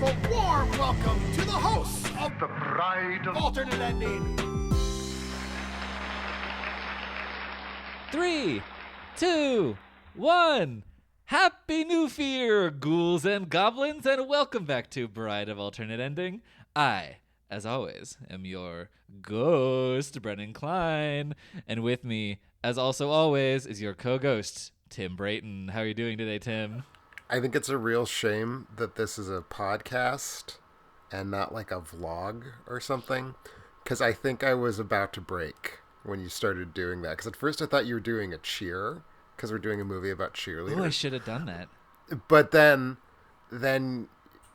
of a warm welcome to the hosts of the Bride of Alternate Ending. 3, 2, 1. Happy New Year, ghouls and goblins, and welcome back to Bride of Alternate Ending. I, as always, am your ghost, Brennan Klein, and with me, as also always, is your co-ghost, Tim Brayton. How are you doing today, Tim? I think it's a real shame that this is a podcast and not like a vlog or something, because I think I was about to break when you started doing that. Because at first I thought you were doing a cheer, because we're doing a movie about cheerleaders. Oh, I should have done that. But then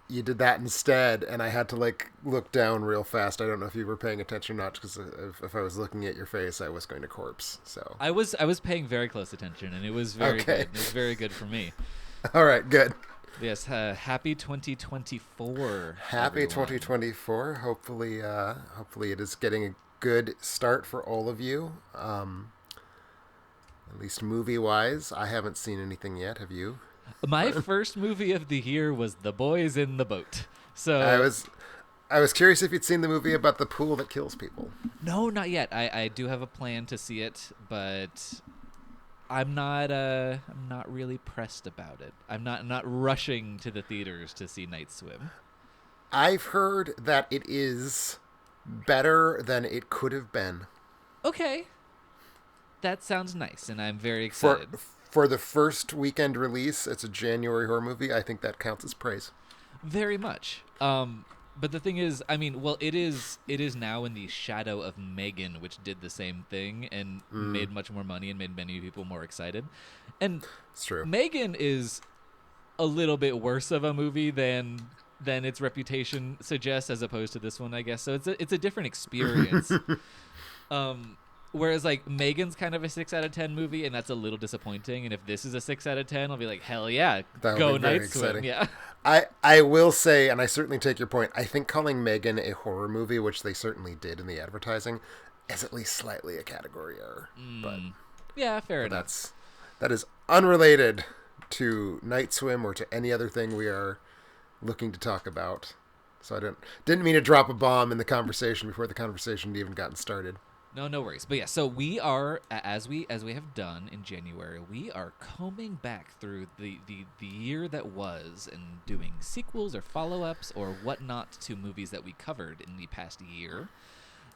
you did that instead, and I had to like look down real fast. I don't know if you were paying attention or not, because if I was looking at your face, I was going to corpse. So I was paying very close attention, and it was very good. It was very good for me. All right, good. Yes, happy 2024. Happy everyone. 2024. Hopefully it is getting a good start for all of you. At least movie-wise, I haven't seen anything yet. Have you? My first movie of the year was The Boys in the Boat. So I was curious if you'd seen the movie about the pool that kills people. No, not yet. I do have a plan to see it, but I'm not really pressed about it. I'm not rushing to the theaters to see Night Swim. I've heard that it is better than it could have been. Okay. That sounds nice, and I'm very excited. For the first weekend release, it's a January horror movie. I think that counts as praise. Very much. But the thing is, I mean, well, it is now in the shadow of Megan, which did the same thing and made much more money and made many people more excited. And it's true. Megan is a little bit worse of a movie than its reputation suggests, as opposed to this one, I guess. So it's a different experience. Whereas, like, Megan's kind of a 6 out of 10 movie, and that's a little disappointing. And if this is a 6 out of 10, I'll be like, hell yeah, go Night Swim. Yeah. I will say, and I certainly take your point, I think calling Megan a horror movie, which they certainly did in the advertising, is at least slightly a category error. But yeah, fair enough. That is unrelated to Night Swim or to any other thing we are looking to talk about. So I didn't mean to drop a bomb in the conversation before the conversation had even gotten started. No worries. But yeah, so we are, as we have done in January, we are combing back through the year that was and doing sequels or follow-ups or whatnot to movies that we covered in the past year.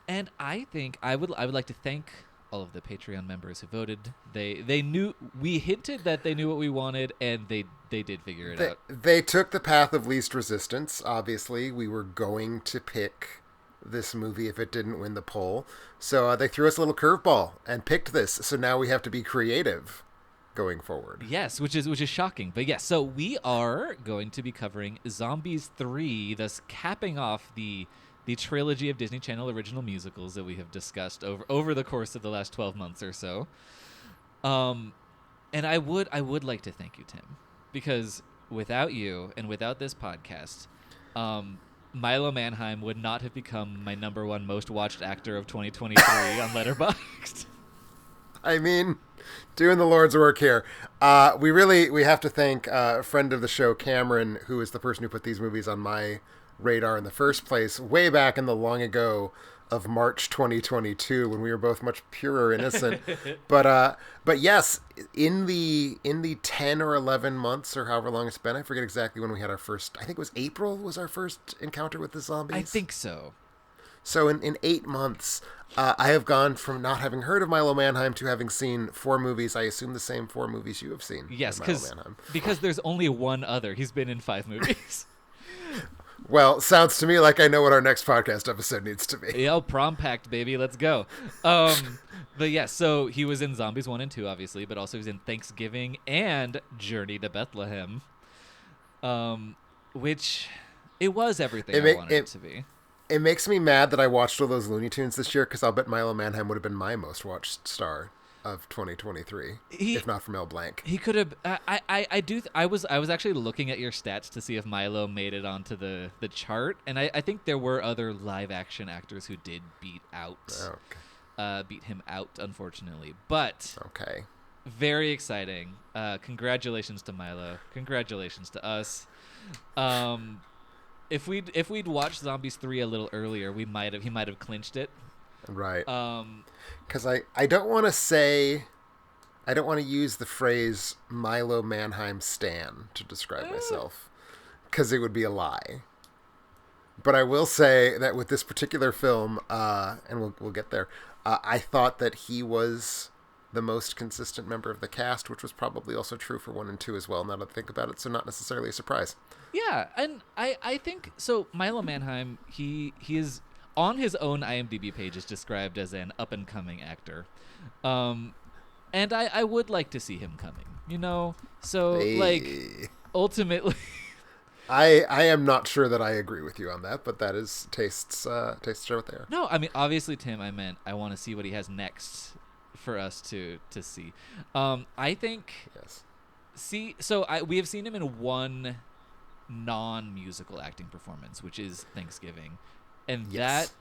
And I think I would like to thank all of the Patreon members who voted. They knew, we hinted that they knew what we wanted, and they did figure it out. They took the path of least resistance. Obviously, we were going to pick this movie if it didn't win the poll. So they threw us a little curveball and picked this. So now we have to be creative going forward. Yes, which is shocking. But yes, so we are going to be covering Zombies 3, thus capping off the trilogy of Disney Channel original musicals that we have discussed over the course of the last 12 months or so. And I would like to thank you, Tim, because without you and without this podcast, Milo Manheim would not have become my number one most watched actor of 2023 on Letterboxd. I mean, doing the Lord's work here. We have to thank a friend of the show, Cameron, who is the person who put these movies on my radar in the first place, way back in the long ago of March 2022, when we were both much purer innocent. But yes, in the 10 or 11 months or however long it's been, I forget exactly when we had our first, I think it was April was our first encounter with the zombies. I think so. So in 8 months, I have gone from not having heard of Milo Manheim to having seen 4 movies. I assume the same 4 movies you have seen. Yes, because there's only one other. He's been in 5 movies. Well, sounds to me like I know what our next podcast episode needs to be. Yo, prom pact, baby. Let's go. But yeah, so he was in Zombies 1 and 2, obviously, but also he was in Thanksgiving and Journey to Bethlehem, which it was everything I wanted it to be. It makes me mad that I watched all those Looney Tunes this year, because I'll bet Milo Manheim would have been my most watched star of 2023, if not for Mel Blanc. He could have. I was actually looking at your stats to see if Milo made it onto the chart, and I think there were other live action actors who did beat him out, unfortunately. But okay, very exciting. Congratulations to Milo. Congratulations to us. if we'd watched Zombies 3 a little earlier, he might have clinched it. Right. Because I don't want to say, I don't want to use the phrase Milo Manheim stan to describe myself, because it would be a lie. But I will say that with this particular film, and we'll get there, I thought that he was the most consistent member of the cast, which was probably also true for 1 and 2 as well, now that I think about it, so not necessarily a surprise. Yeah, and I think, so Milo Manheim, he is, on his own IMDb page, is described as an up-and-coming actor. And I would like to see him coming, you know? So, like, ultimately... I am not sure that I agree with you on that, but that is tastes are what they are. No, I mean, obviously, Tim, I meant I want to see what he has next for us to see. I think... Yes. We have seen him in one non-musical acting performance, which is Thanksgiving. And that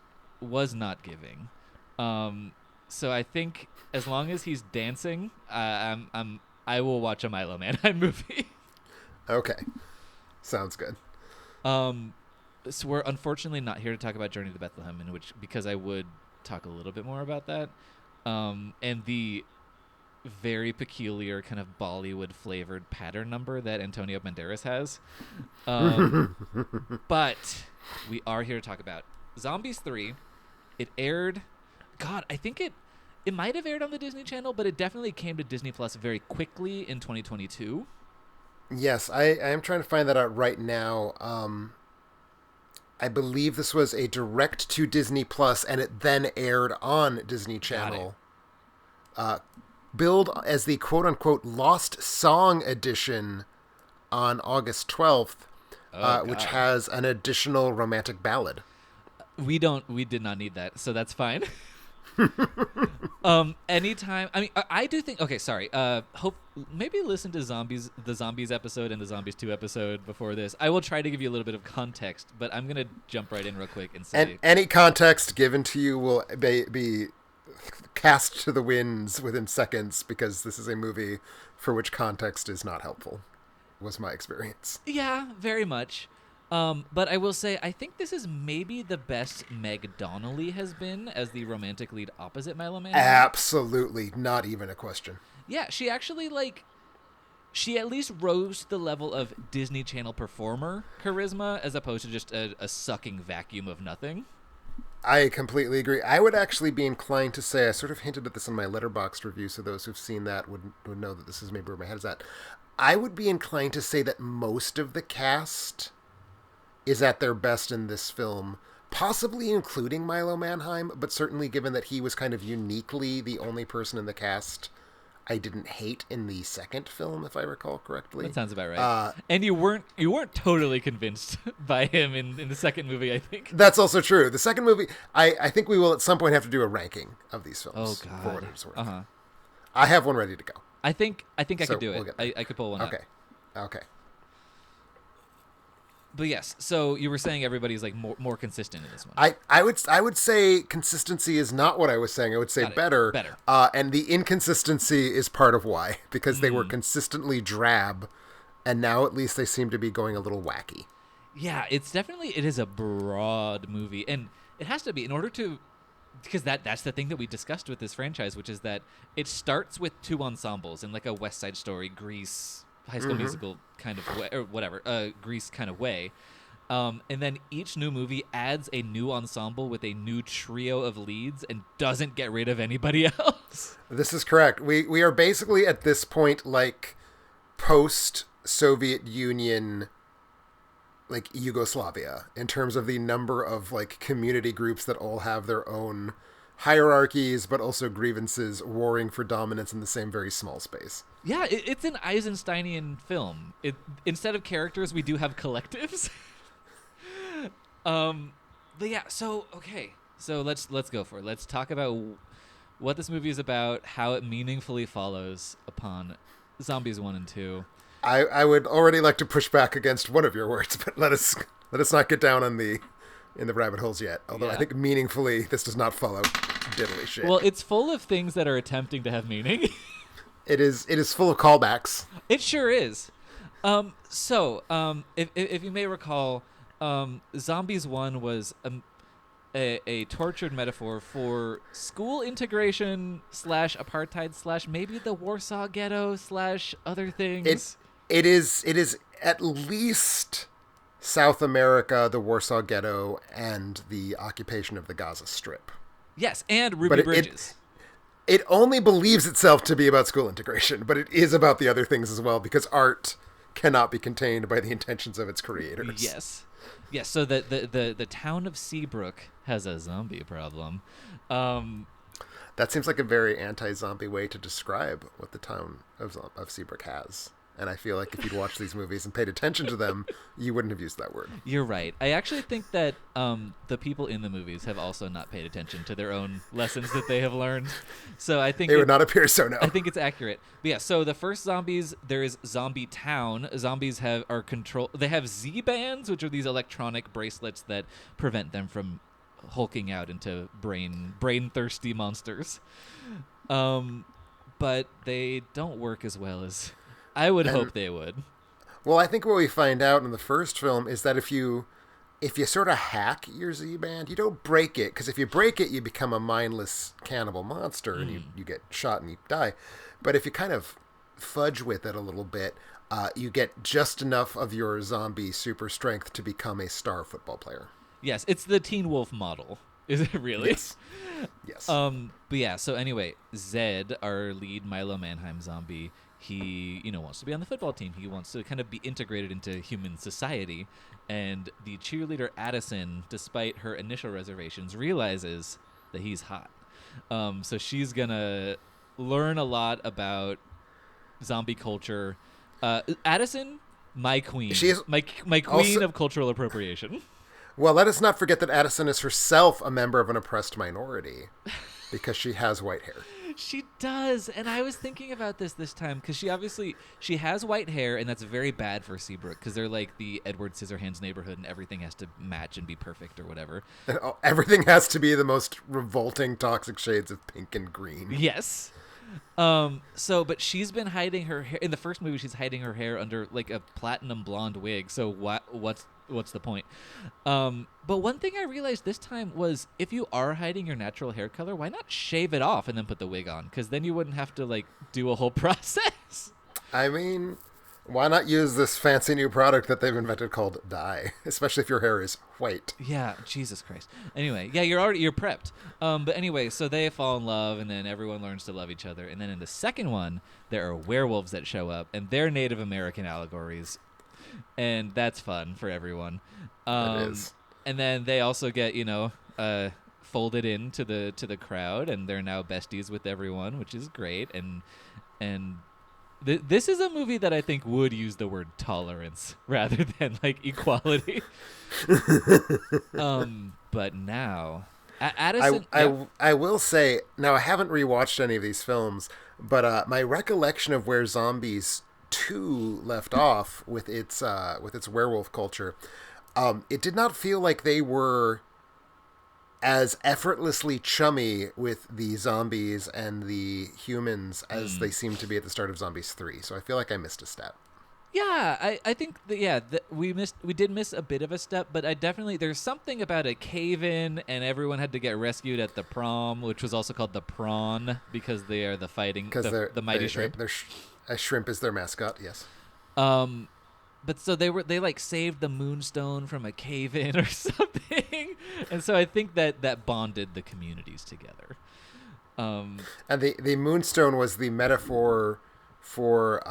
was not giving. So I think as long as he's dancing, I will watch a Milo Manheim movie. Okay. Sounds good. So we're unfortunately not here to talk about Journey to Bethlehem, because I would talk a little bit more about that. And the very peculiar kind of Bollywood flavored pattern number that Antonio Banderas has. But we are here to talk about Zombies 3. It aired, God, I think it might have aired on the Disney Channel, but it definitely came to Disney Plus very quickly in 2022. Yes, I am trying to find that out right now. I believe this was a direct to Disney Plus, and it then aired on Disney Channel. Billed as the quote-unquote Lost Song Edition on August 12th, which has an additional romantic ballad. We did not need that, so that's fine. Anytime, I mean, I do think, okay, sorry, maybe listen to the Zombies episode and the Zombies 2 episode before this. I will try to give you a little bit of context, but I'm going to jump right in real quick and say... And any context given to you will be cast to the winds within seconds, because this is a movie for which context is not helpful, was my experience. Yeah, very much. But I will say, I think this is maybe the best Meg Donnelly has been as the romantic lead opposite Milo Manheim. Absolutely, not even a question. Yeah, she actually, she at least rose to the level of Disney Channel performer charisma, as opposed to just a sucking vacuum of nothing. I completely agree. I would actually be inclined to say, I sort of hinted at this in my Letterboxd review, so those who've seen that would know that this is maybe where my head is at. I would be inclined to say that most of the cast is at their best in this film, possibly including Milo Manheim, but certainly given that he was kind of uniquely the only person in the cast I didn't hate in the second film, if I recall correctly. That sounds about right. And you weren't totally convinced by him in the second movie, I think. That's also true. The second movie, I think we will at some point have to do a ranking of these films. Oh, God. For what it's worth. Uh-huh. I have one ready to go. I think I could do we'll it. I could pull one out. Okay. But yes, so you were saying everybody's more consistent in this one. I would say consistency is not what I was saying. I would say better. And the inconsistency is part of why, because they were consistently drab, and now at least they seem to be going a little wacky. Yeah, it is a broad movie, and it has to be in order to, because that's the thing that we discussed with this franchise, which is that it starts with two ensembles in a West Side Story, Grease, High School Musical kind of way, or whatever, Grease kind of way. And then each new movie adds a new ensemble with a new trio of leads and doesn't get rid of anybody else. This is correct. We are basically at this point post-Soviet Union, Yugoslavia, in terms of the number of community groups that all have their own hierarchies, but also grievances warring for dominance in the same very small space. Yeah, it's an Eisensteinian film. Instead of characters, we do have collectives. But yeah, so let's go for it. Let's talk about what this movie is about, how it meaningfully follows upon Zombies 1 and 2. I would already like to push back against one of your words, but let us not get down in the rabbit holes yet. Although I think meaningfully, this does not follow diddly shit. Well, it's full of things that are attempting to have meaning. It is full of callbacks. It sure is. So, if you may recall, Zombies 1 was a tortured metaphor for school integration / apartheid / maybe the Warsaw Ghetto / other things. It is at least South America, the Warsaw Ghetto, and the occupation of the Gaza Strip. Yes, and Ruby Bridges. It only believes itself to be about school integration, but it is about the other things as well, because art cannot be contained by the intentions of its creators. Yes. Yes, so the town of Seabrook has a zombie problem. That seems like a very anti-zombie way to describe what the town of Seabrook has. And I feel like if you'd watched these movies and paid attention to them, you wouldn't have used that word. You're right. I actually think that the people in the movies have also not paid attention to their own lessons that they have learned. So I think it would not appear so, no. I think it's accurate. But yeah, so the first zombies, there is Zombie Town. Zombies they have Z-bands, which are these electronic bracelets that prevent them from hulking out into brain-thirsty monsters. But they don't work as well as I would hope they would. Well, I think what we find out in the first film is that if you sort of hack your Z-band, you don't break it, because if you break it, you become a mindless cannibal monster and you get shot and you die. But if you kind of fudge with it a little bit, you get just enough of your zombie super strength to become a star football player. Yes, it's the Teen Wolf model. Is it really? Yes. But yeah, so anyway, Zed, our lead Milo Mannheim zombie, he, wants to be on the football team. He wants to kind of be integrated into human society. And the cheerleader Addison, despite her initial reservations, realizes that he's hot. So she's going to learn a lot about zombie culture. Addison, my queen. She is my queen of cultural appropriation. Well, let us not forget that Addison is herself a member of an oppressed minority because she has white hair. She does, and I was thinking about this time because she has white hair, and that's very bad for Seabrook because they're like the Edward Scissorhands neighborhood, and everything has to match and be perfect or whatever. And everything has to be the most revolting, toxic shades of pink and green. Yes. But she's been hiding her hair in the first movie. She's hiding her hair under like a platinum blonde wig. So what's the point? But one thing I realized this time was if you are hiding your natural hair color, why not shave it off and then put the wig on? Because then you wouldn't have to like do a whole process. I mean, why not use this fancy new product that they've invented called dye, especially if your hair is white? Yeah, Jesus Christ. Anyway, yeah, you're prepped. But anyway, so they fall in love, and then everyone learns to love each other. And then in the second one, there are werewolves that show up, and they're Native American allegories, and that's fun for everyone. It is. And then they also get folded into the crowd, and they're now besties with everyone, which is great. And this is a movie that I think would use the word tolerance rather than like equality. But now, Addison. I will say now I haven't rewatched any of these films, but my recollection of where Zombies 2 left off with its werewolf culture, it did not feel like they were as effortlessly chummy with the zombies and the humans as they seem to be at the start of Zombies 3. So I feel like I missed a step. Yeah, I think that we did miss a bit of a step, but there's something about a cave-in and everyone had to get rescued at the prom, which was also called the prawn because they are the mighty shrimp. A shrimp is their mascot, yes. But so they like saved the moonstone from a cave-in or something, and so I think that bonded the communities together. And the moonstone was the metaphor for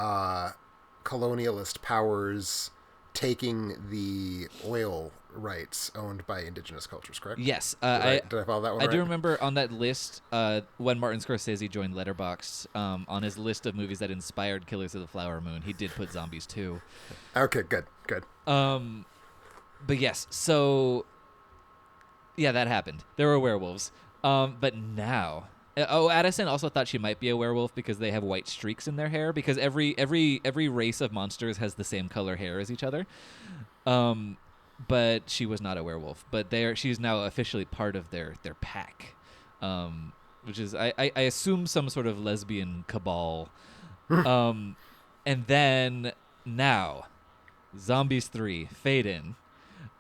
colonialist powers taking the oil rights owned by indigenous cultures, correct? Yes. Did I follow that one I right? do remember on that list when Martin Scorsese joined Letterboxd, on his list of movies that inspired Killers of the Flower Moon, he did put Zombies 2. Okay, good. But yes, so yeah, that happened. There were werewolves. But now, Addison also thought she might be a werewolf because they have white streaks in their hair. Because every race of monsters has the same color hair as each other. But she was not a werewolf. But she's now officially part of their pack, which is I assume some sort of lesbian cabal. And then now, Zombies 3, Fade In.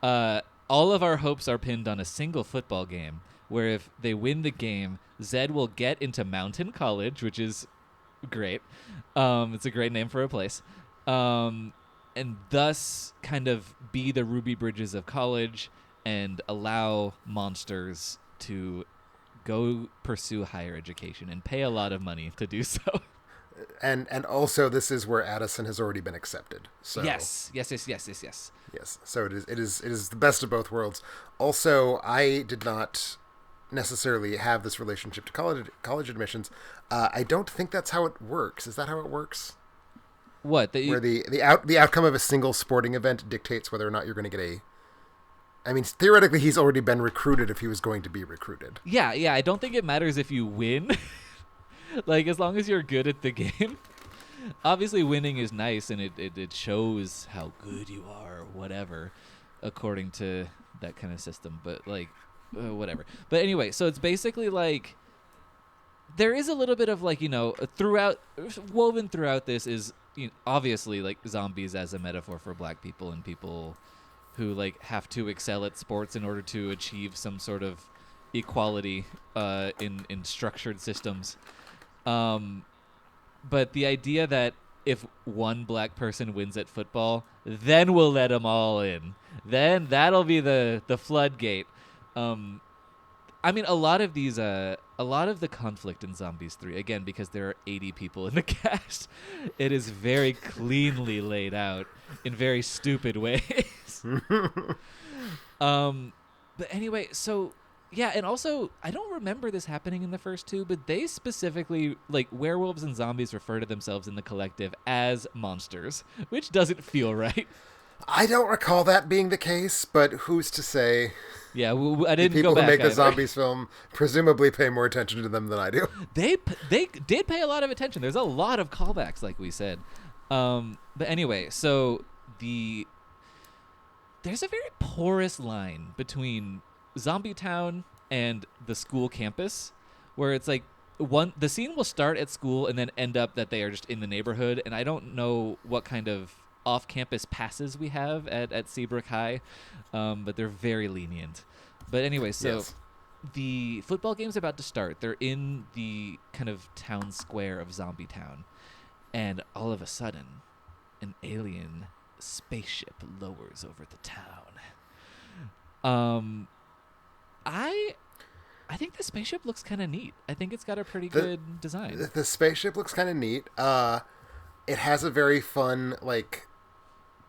All of our hopes are pinned on a single football game, where if they win the game, Zed will get into Mountain College, which is great. It's a great name for a place. And thus kind of be the Ruby Bridges of college and allow monsters to go pursue higher education and pay a lot of money to do so. And also this is where Addison has already been accepted. So Yes. Yes. So it is the best of both worlds. Also, I did not necessarily have this relationship to college admissions. I don't think that's how it works. Is that how it works? What? Where the outcome of a single sporting event dictates whether or not you're going to get a... I mean, theoretically, he's already been recruited if he was going to be recruited. Yeah. I don't think it matters if you win. Like, as long as you're good at the game. Obviously, winning is nice, and it shows how good you are or whatever, according to that kind of system. But, like, whatever. But anyway, so it's basically like... There is a little bit of, like, woven throughout this is... obviously, like, zombies as a metaphor for black people and people who, like, have to excel at sports in order to achieve some sort of equality in structured systems. But the idea that if one black person wins at football, then we'll let them all in. Then that'll be the floodgate. I mean, a lot of the conflict in Zombies 3, again, because there are 80 people in the cast, it is very cleanly laid out in very stupid ways. But anyway, so, yeah, and also, I don't remember this happening in the first two, but they specifically, like, werewolves and zombies refer to themselves in the collective as monsters, which doesn't feel right. I don't recall that being the case, but who's to say? Yeah, I didn't people go back who make either. a zombies film presumably pay more attention to them than I do. They did pay a lot of attention. There's a lot of callbacks, like we said. But anyway, so there's a very porous line between Zombie Town and the school campus, where it's like the scene will start at school and then end up that they are just in the neighborhood, and I don't know what kind of off-campus passes we have at Seabrook High, but they're very lenient. But anyway, so Yes. The football game's about to start. They're in the kind of town square of Zombie Town, and all of a sudden, an alien spaceship lowers over the town. I think the spaceship looks kind of neat. I think it's got a pretty good design. The spaceship looks kind of neat. It has a very fun, like,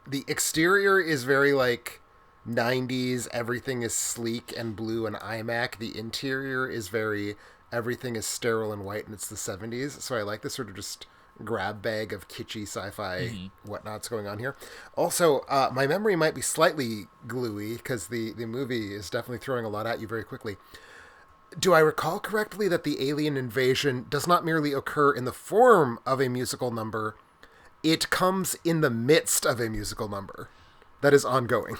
the exterior is very, like, 90s, everything is sleek and blue and iMac. The interior is very, everything is sterile and white, and it's the 70s. So I like this sort of just grab bag of kitschy sci-fi whatnot's going on here. Also, my memory might be slightly gluey, because the movie is definitely throwing a lot at you very quickly. Do I recall correctly that the alien invasion does not merely occur in the form of a musical number, it comes in the midst of a musical number that is ongoing?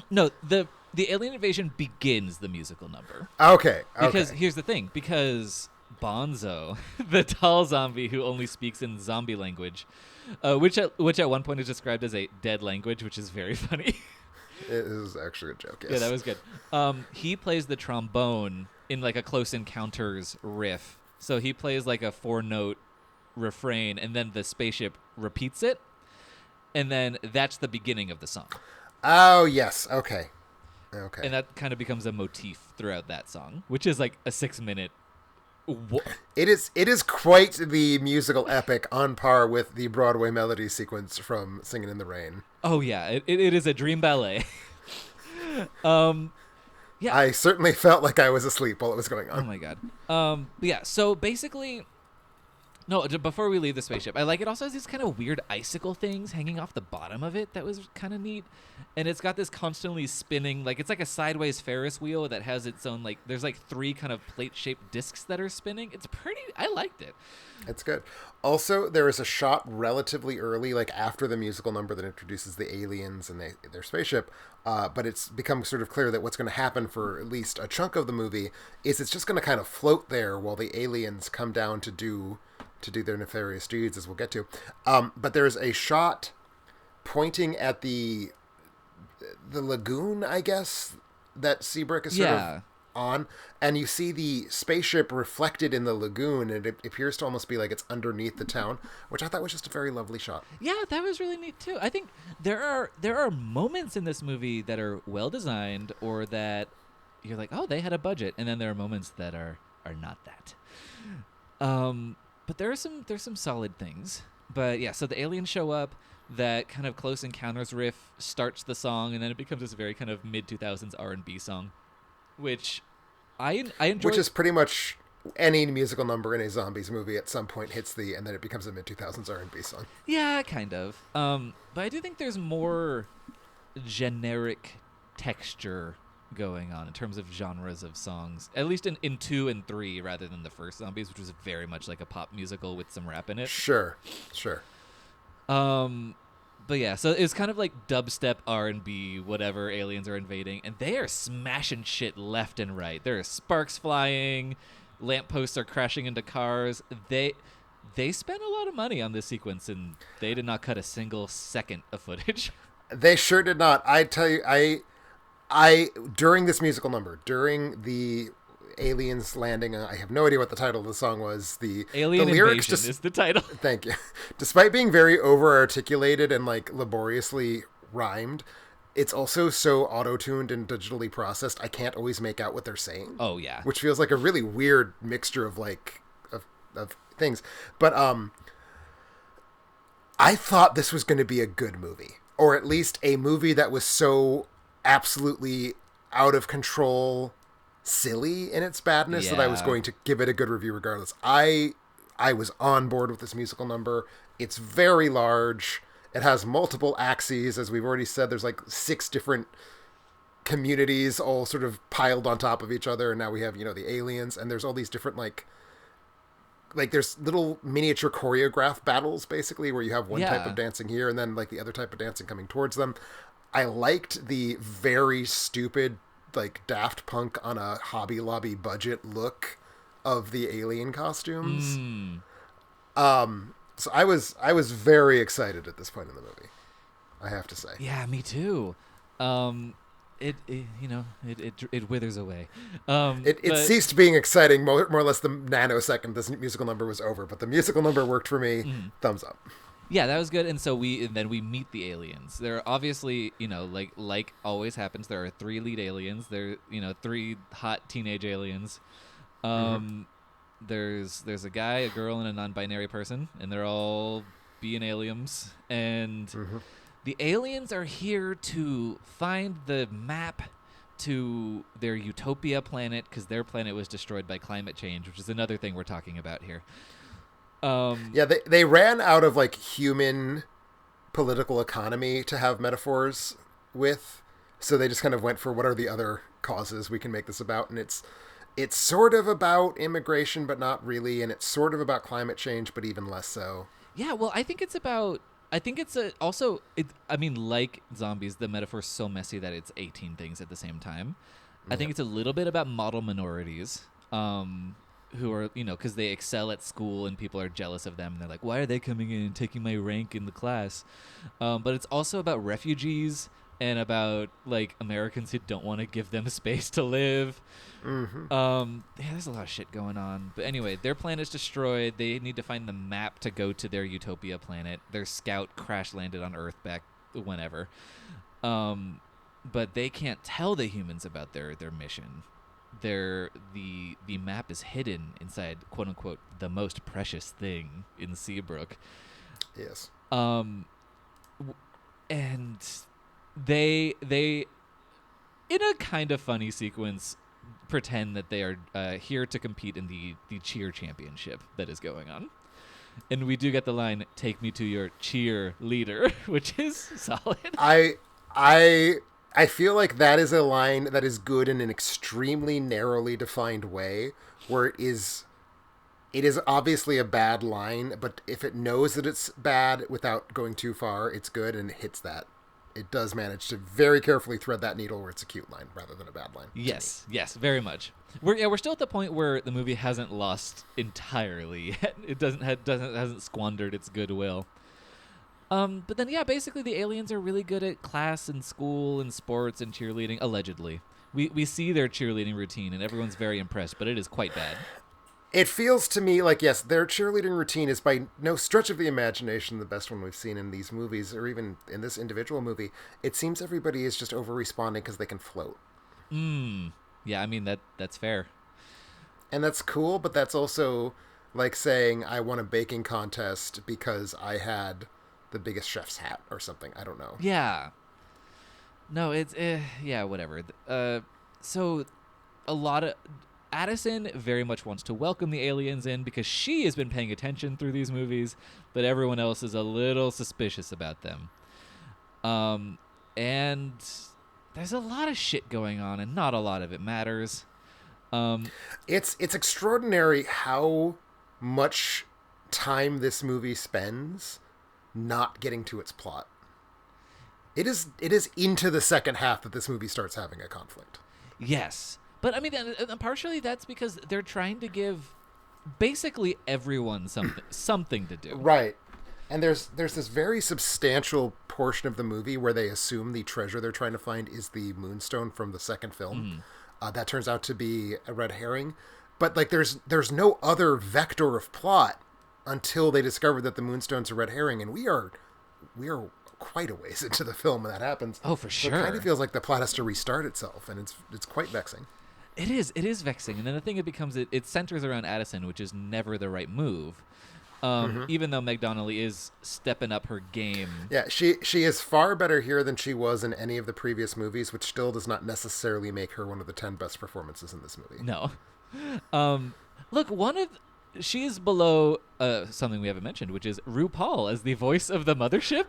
No, the alien invasion begins the musical number. Okay. Because here's the thing, because Bonzo, the tall zombie who only speaks in zombie language, which at one point is described as a dead language, which is very funny. It is actually a joke, yes. Yeah, that was good. He plays the trombone in like a Close Encounters riff. So he plays like a 4-note refrain, and then the spaceship repeats it, and then that's the beginning of the song. Oh, yes. Okay. And that kind of becomes a motif throughout that song, which is like a 6-minute... It is quite the musical epic, on par with the Broadway melody sequence from Singin' in the Rain. Oh, yeah. It is a dream ballet. Yeah. I certainly felt like I was asleep while it was going on. Oh, my God. Yeah, so basically... No, before we leave the spaceship, I like it also has these kind of weird icicle things hanging off the bottom of it that was kind of neat. And it's got this constantly spinning, like, it's like a sideways Ferris wheel that has its own, like, there's like 3 kind of plate-shaped discs that are spinning. It's pretty, I liked it. It's good. Also, there is a shot relatively early, like after the musical number, that introduces the aliens and their spaceship. But it's become sort of clear that what's going to happen for at least a chunk of the movie is it's just going to kind of float there while the aliens come down to do their nefarious deeds, as we'll get to. But there's a shot pointing at the the lagoon, I guess, that Seabrook is sort of on, and you see the spaceship reflected in the lagoon, and it appears to almost be like it's underneath the town, which I thought was just a very lovely shot. Yeah, that was really neat too. I think there are moments in this movie that are well designed, or that you're like, oh, they had a budget, and then there are moments that are not that. But there's some solid things. But yeah, so the aliens show up. That kind of Close Encounters riff starts the song, and then it becomes this very kind of mid 2000s R&B song, which I enjoy. Which is pretty much any musical number in a zombies movie at some point hits and then it becomes a mid 2000s R&B song. Yeah, kind of. But I do think there's more generic texture going on in terms of genres of songs, at least in 2 and 3, rather than the first Zombies, which was very much like a pop musical with some rap in it. Sure. But yeah, so it's kind of like dubstep R&B, whatever aliens are invading, and they are smashing shit left and right. There are sparks flying, lampposts are crashing into cars. They spent a lot of money on this sequence, and they did not cut a single second of footage. They sure did not. I tell you, I during this musical number, during the aliens landing, I have no idea what the title of the song was. The lyrics Invasion is the title. Thank you. Despite being very over articulated and like laboriously rhymed, it's also so auto-tuned and digitally processed, I can't always make out what they're saying. Oh yeah. Which feels like a really weird mixture of like of things. But I thought this was going to be a good movie, or at least a movie that was so absolutely out of control, silly in its badness, that I was going to give it a good review regardless. I was on board with this musical number. It's very large. It has multiple axes. As we've already said, there's like 6 different communities all sort of piled on top of each other. And now we have, the aliens, and there's all these different like there's little miniature choreographed battles, basically, where you have one type of dancing here and then like the other type of dancing coming towards them. I liked the very stupid, like Daft Punk on a Hobby Lobby budget look of the alien costumes. So I was very excited at this point in the movie, I have to say. Yeah, me too. It withers away. It ceased being exciting more or less the nanosecond this musical number was over, but the musical number worked for me. Thumbs up. Yeah, that was good. And so then we meet the aliens. There are obviously, like always happens, there are 3 lead aliens. There, 3 hot teenage aliens. There's a guy, a girl, and a non-binary person, and they're all being aliens. And the aliens are here to find the map to their utopia planet, because their planet was destroyed by climate change, which is another thing we're talking about here. They ran out of like human political economy to have metaphors with, so they just kind of went for what are the other causes we can make this about, and it's sort of about immigration but not really, and it's sort of about climate change but even less so. Yeah, well, I think it's like Zombies, the metaphor's so messy that it's 18 things at the same time. I think it's a little bit about model minorities, who are, because they excel at school and people are jealous of them. And they're like, why are they coming in and taking my rank in the class? But it's also about refugees and about, like, Americans who don't want to give them space to live. There's a lot of shit going on. But anyway, their planet's destroyed. They need to find the map to go to their utopia planet. Their scout crash landed on Earth back whenever. But they can't tell the humans about their mission. The map is hidden inside, quote unquote, the most precious thing in Seabrook. Yes. And they in a kind of funny sequence pretend that they are here to compete in the cheer championship that is going on. And we do get the line, "Take me to your cheer leader," which is solid. I feel like that is a line that is good in an extremely narrowly defined way, where it is obviously a bad line, but if it knows that it's bad without going too far, it's good, and it hits that. It does manage to very carefully thread that needle where it's a cute line rather than a bad line. Yes, very much. We're still at the point where the movie hasn't lost entirely yet. It hasn't squandered its goodwill. But then, yeah, basically the aliens are really good at class and school and sports and cheerleading, allegedly. We see their cheerleading routine, and everyone's very impressed, but it is quite bad. It feels to me like, yes, their cheerleading routine is by no stretch of the imagination the best one we've seen in these movies, or even in this individual movie. It seems everybody is just over-responding because they can float. Yeah, I mean, that's fair. And that's cool, but that's also like saying I won a baking contest because I had the biggest chef's hat or something. I don't know. Yeah. No, it's yeah, whatever. So a lot of Addison very much wants to welcome the aliens in because she has been paying attention through these movies, but everyone else is a little suspicious about them. And there's a lot of shit going on, and not a lot of it matters. It's extraordinary how much time this movie spends not getting to its plot. It is into the second half that this movie starts having a conflict. Yes. But I mean, partially that's because they're trying to give basically everyone something to do. Right. And there's this very substantial portion of the movie where they assume the treasure they're trying to find is the moonstone from the second film. That turns out to be a red herring. But like there's no other vector of plot until they discover that the moonstone's a red herring, and we are quite a ways into the film when that happens. Oh, for sure. So it kind of feels like the plot has to restart itself, and it's quite vexing. It is vexing. And then the thing it becomes, it centers around Addison, which is never the right move. Even though Meg Donnelly is stepping up her game. Yeah, she is far better here than she was in any of the previous movies, which still does not necessarily make her one of the 10 best performances in this movie. No. Look, she is below something we haven't mentioned, which is RuPaul as the voice of the mothership.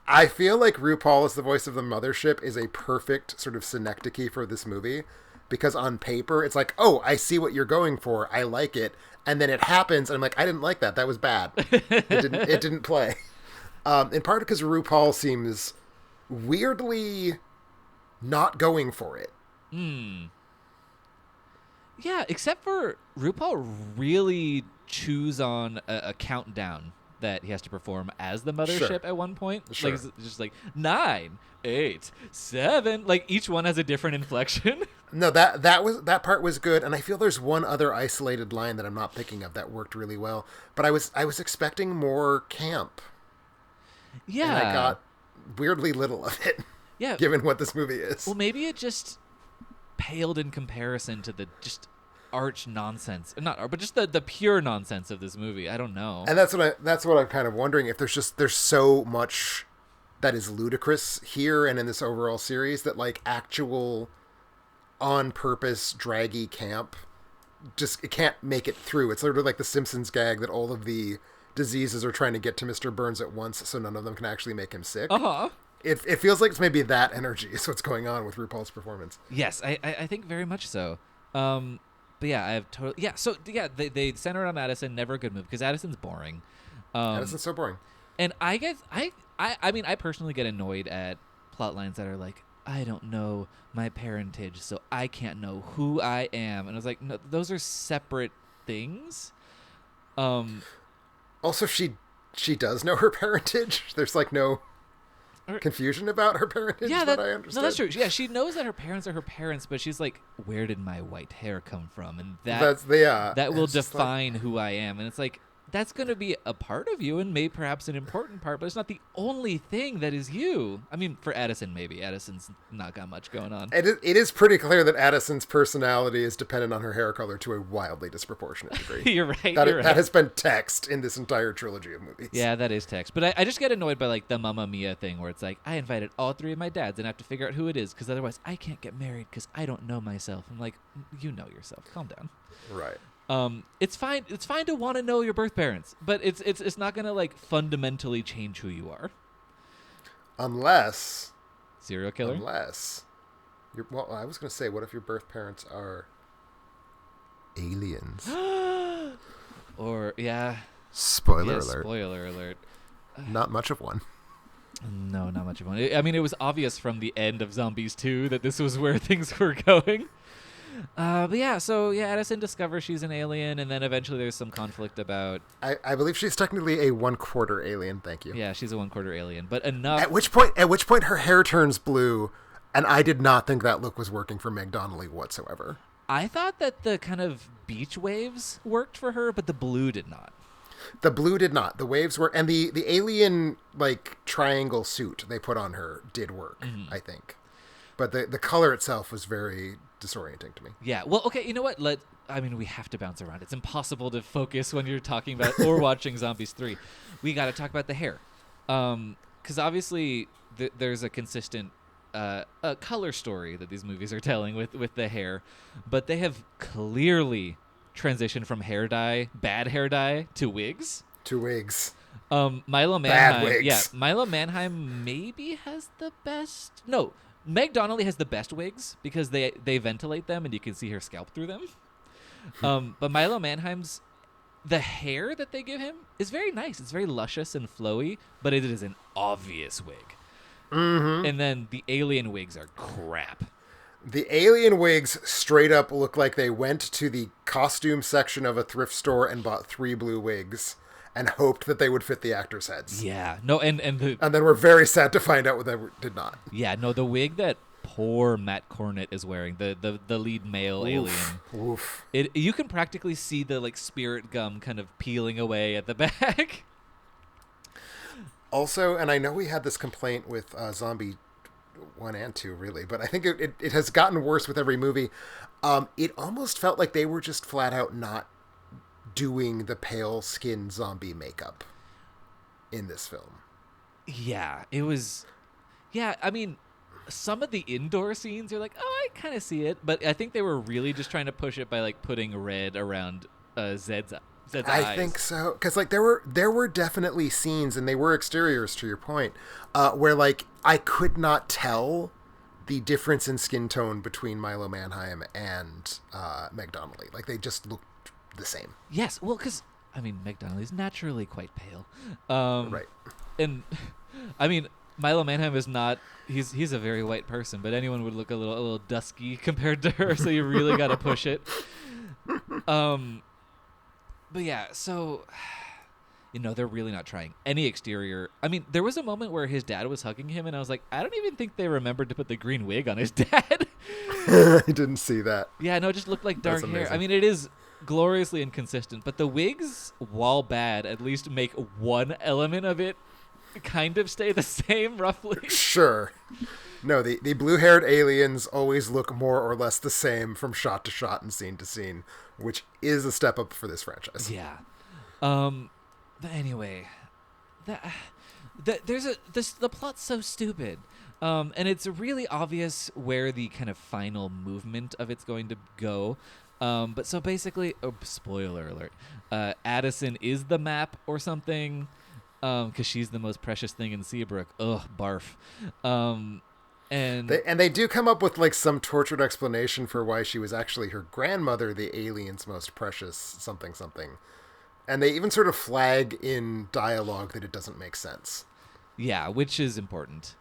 I feel like RuPaul as the voice of the mothership is a perfect sort of synecdoche for this movie, because on paper it's like, oh, I see what you're going for, I like it, and then it happens and I'm like, I didn't like that was bad. It didn't play. In part because RuPaul seems weirdly not going for it. Yeah, except for RuPaul really chews on a countdown that he has to perform as the mothership at one point. Sure. Like, it's just like 9, 8, 7. Like each one has a different inflection. No, that part was good, and I feel there's one other isolated line that I'm not thinking of that worked really well. But I was expecting more camp. Yeah, and I got weirdly little of it. Yeah, given what this movie is. Well, maybe it just paled in comparison to the just arch nonsense, but just the pure nonsense of this movie. I don't know. And that's what I'm kind of wondering, if there's so much that is ludicrous here and in this overall series that like actual on purpose draggy camp just it can't make it through. It's literally like the Simpsons gag that all of the diseases are trying to get to Mr. Burns at once, so none of them can actually make him sick. It feels like it's maybe that energy is what's going on with RuPaul's performance. Yes, I think very much so. But yeah, I have totally... Yeah, so yeah, they center it on Addison. Never a good move, because Addison's boring. Addison's so boring. And I guess... I mean, I personally get annoyed at plot lines that are like, I don't know my parentage, so I can't know who I am. And I was like, no, those are separate things. Also, she does know her parentage. There's like no confusion about her parentage. Yeah, that I understand. No, that's true. Yeah, she knows that her parents are her parents, but she's like, where did my white hair come from? And that will define who I am. And it's like, that's going to be a part of you, and maybe perhaps an important part, but it's not the only thing that is you. I mean, for Addison, maybe. Addison's not got much going on. It is pretty clear that Addison's personality is dependent on her hair color to a wildly disproportionate degree. You're right. That has been text in this entire trilogy of movies. Yeah, that is text. But I just get annoyed by like the Mamma Mia thing, where it's like, I invited all 3 of my dads and I have to figure out who it is, because otherwise I can't get married because I don't know myself. I'm like, you know yourself. Calm down. Right. It's fine. It's fine to want to know your birth parents, but it's not gonna like fundamentally change who you are. Unless serial killer. Well, I was gonna say, what if your birth parents are aliens? Or yeah. Spoiler alert. Spoiler alert. Not much of one. No, not much of one. I mean, it was obvious from the end of Zombies 2 that this was where things were going. But yeah, so yeah, Addison discovers she's an alien, and then eventually there's some conflict about. I believe she's technically a 1/4 alien. Thank you. Yeah, she's a 1/4 alien, but enough. At which point her hair turns blue, and I did not think that look was working for Meg Donnelly whatsoever. I thought that the kind of beach waves worked for her, but the blue did not. The blue did not. The waves were, and the alien like triangle suit they put on her did work. I think, but the color itself was very disorienting to me. Yeah. Well, okay. You know what? We have to bounce around. It's impossible to focus when you're talking about or watching Zombies 3. We got to talk about the hair, because obviously there's a consistent a color story that these movies are telling with the hair, but they have clearly transitioned from bad hair dye to wigs. Milo Manheim, Milo Manheim maybe has the best. No, Meg Donnelly has the best wigs because they ventilate them and you can see her scalp through them. But Milo Manheim's the hair that they give him is very nice. It's very luscious and flowy, but it is an obvious wig. Mm-hmm. And then the alien wigs are crap. The alien wigs straight up look like they went to the costume section of a thrift store and bought 3 blue wigs and hoped that they would fit the actors' heads. Yeah. No, and then we're very sad to find out they did not. Yeah, no, the wig that poor Matt Cornett is wearing, the lead male alien. Oof. You can practically see the like spirit gum kind of peeling away at the back. Also, and I know we had this complaint with Zombie 1 and 2, really, but I think it has gotten worse with every movie. It almost felt like they were just flat out not doing the pale skin zombie makeup in this film. Yeah, it was. Yeah, I mean, some of the indoor scenes, you're like, oh, I kind of see it, but I think they were really just trying to push it by like putting red around Zed's eyes. I think so, because like there were definitely scenes, and they were exteriors to your point, where like I could not tell the difference in skin tone between Milo Manheim and Meg Donnelly. Like they just looked the same. Yes, well, because I mean Meg Donnelly's naturally quite pale, right? And I mean Milo Manheim is not. He's a very white person, but anyone would look a little dusky compared to her. So you really got to push it. But yeah, so, they're really not trying any exterior. I mean, there was a moment where his dad was hugging him, and I was like, I don't even think they remembered to put the green wig on his dad. I didn't see that. Yeah, no, it just looked like dark hair. I mean, it is gloriously inconsistent, but the wigs, while bad, at least make one element of it kind of stay the same, roughly. Sure. No, the blue-haired aliens always look more or less the same from shot to shot and scene to scene, which is a step up for this franchise. Yeah. But anyway, the plot's so stupid. And it's really obvious where the kind of final movement of it's going to go. But so basically, spoiler alert, Addison is the map or something, because she's the most precious thing in Seabrook. Ugh, barf. And they do come up with like some tortured explanation for why she was actually her grandmother, the alien's most precious something. And they even sort of flag in dialogue that it doesn't make sense. Yeah, which is important.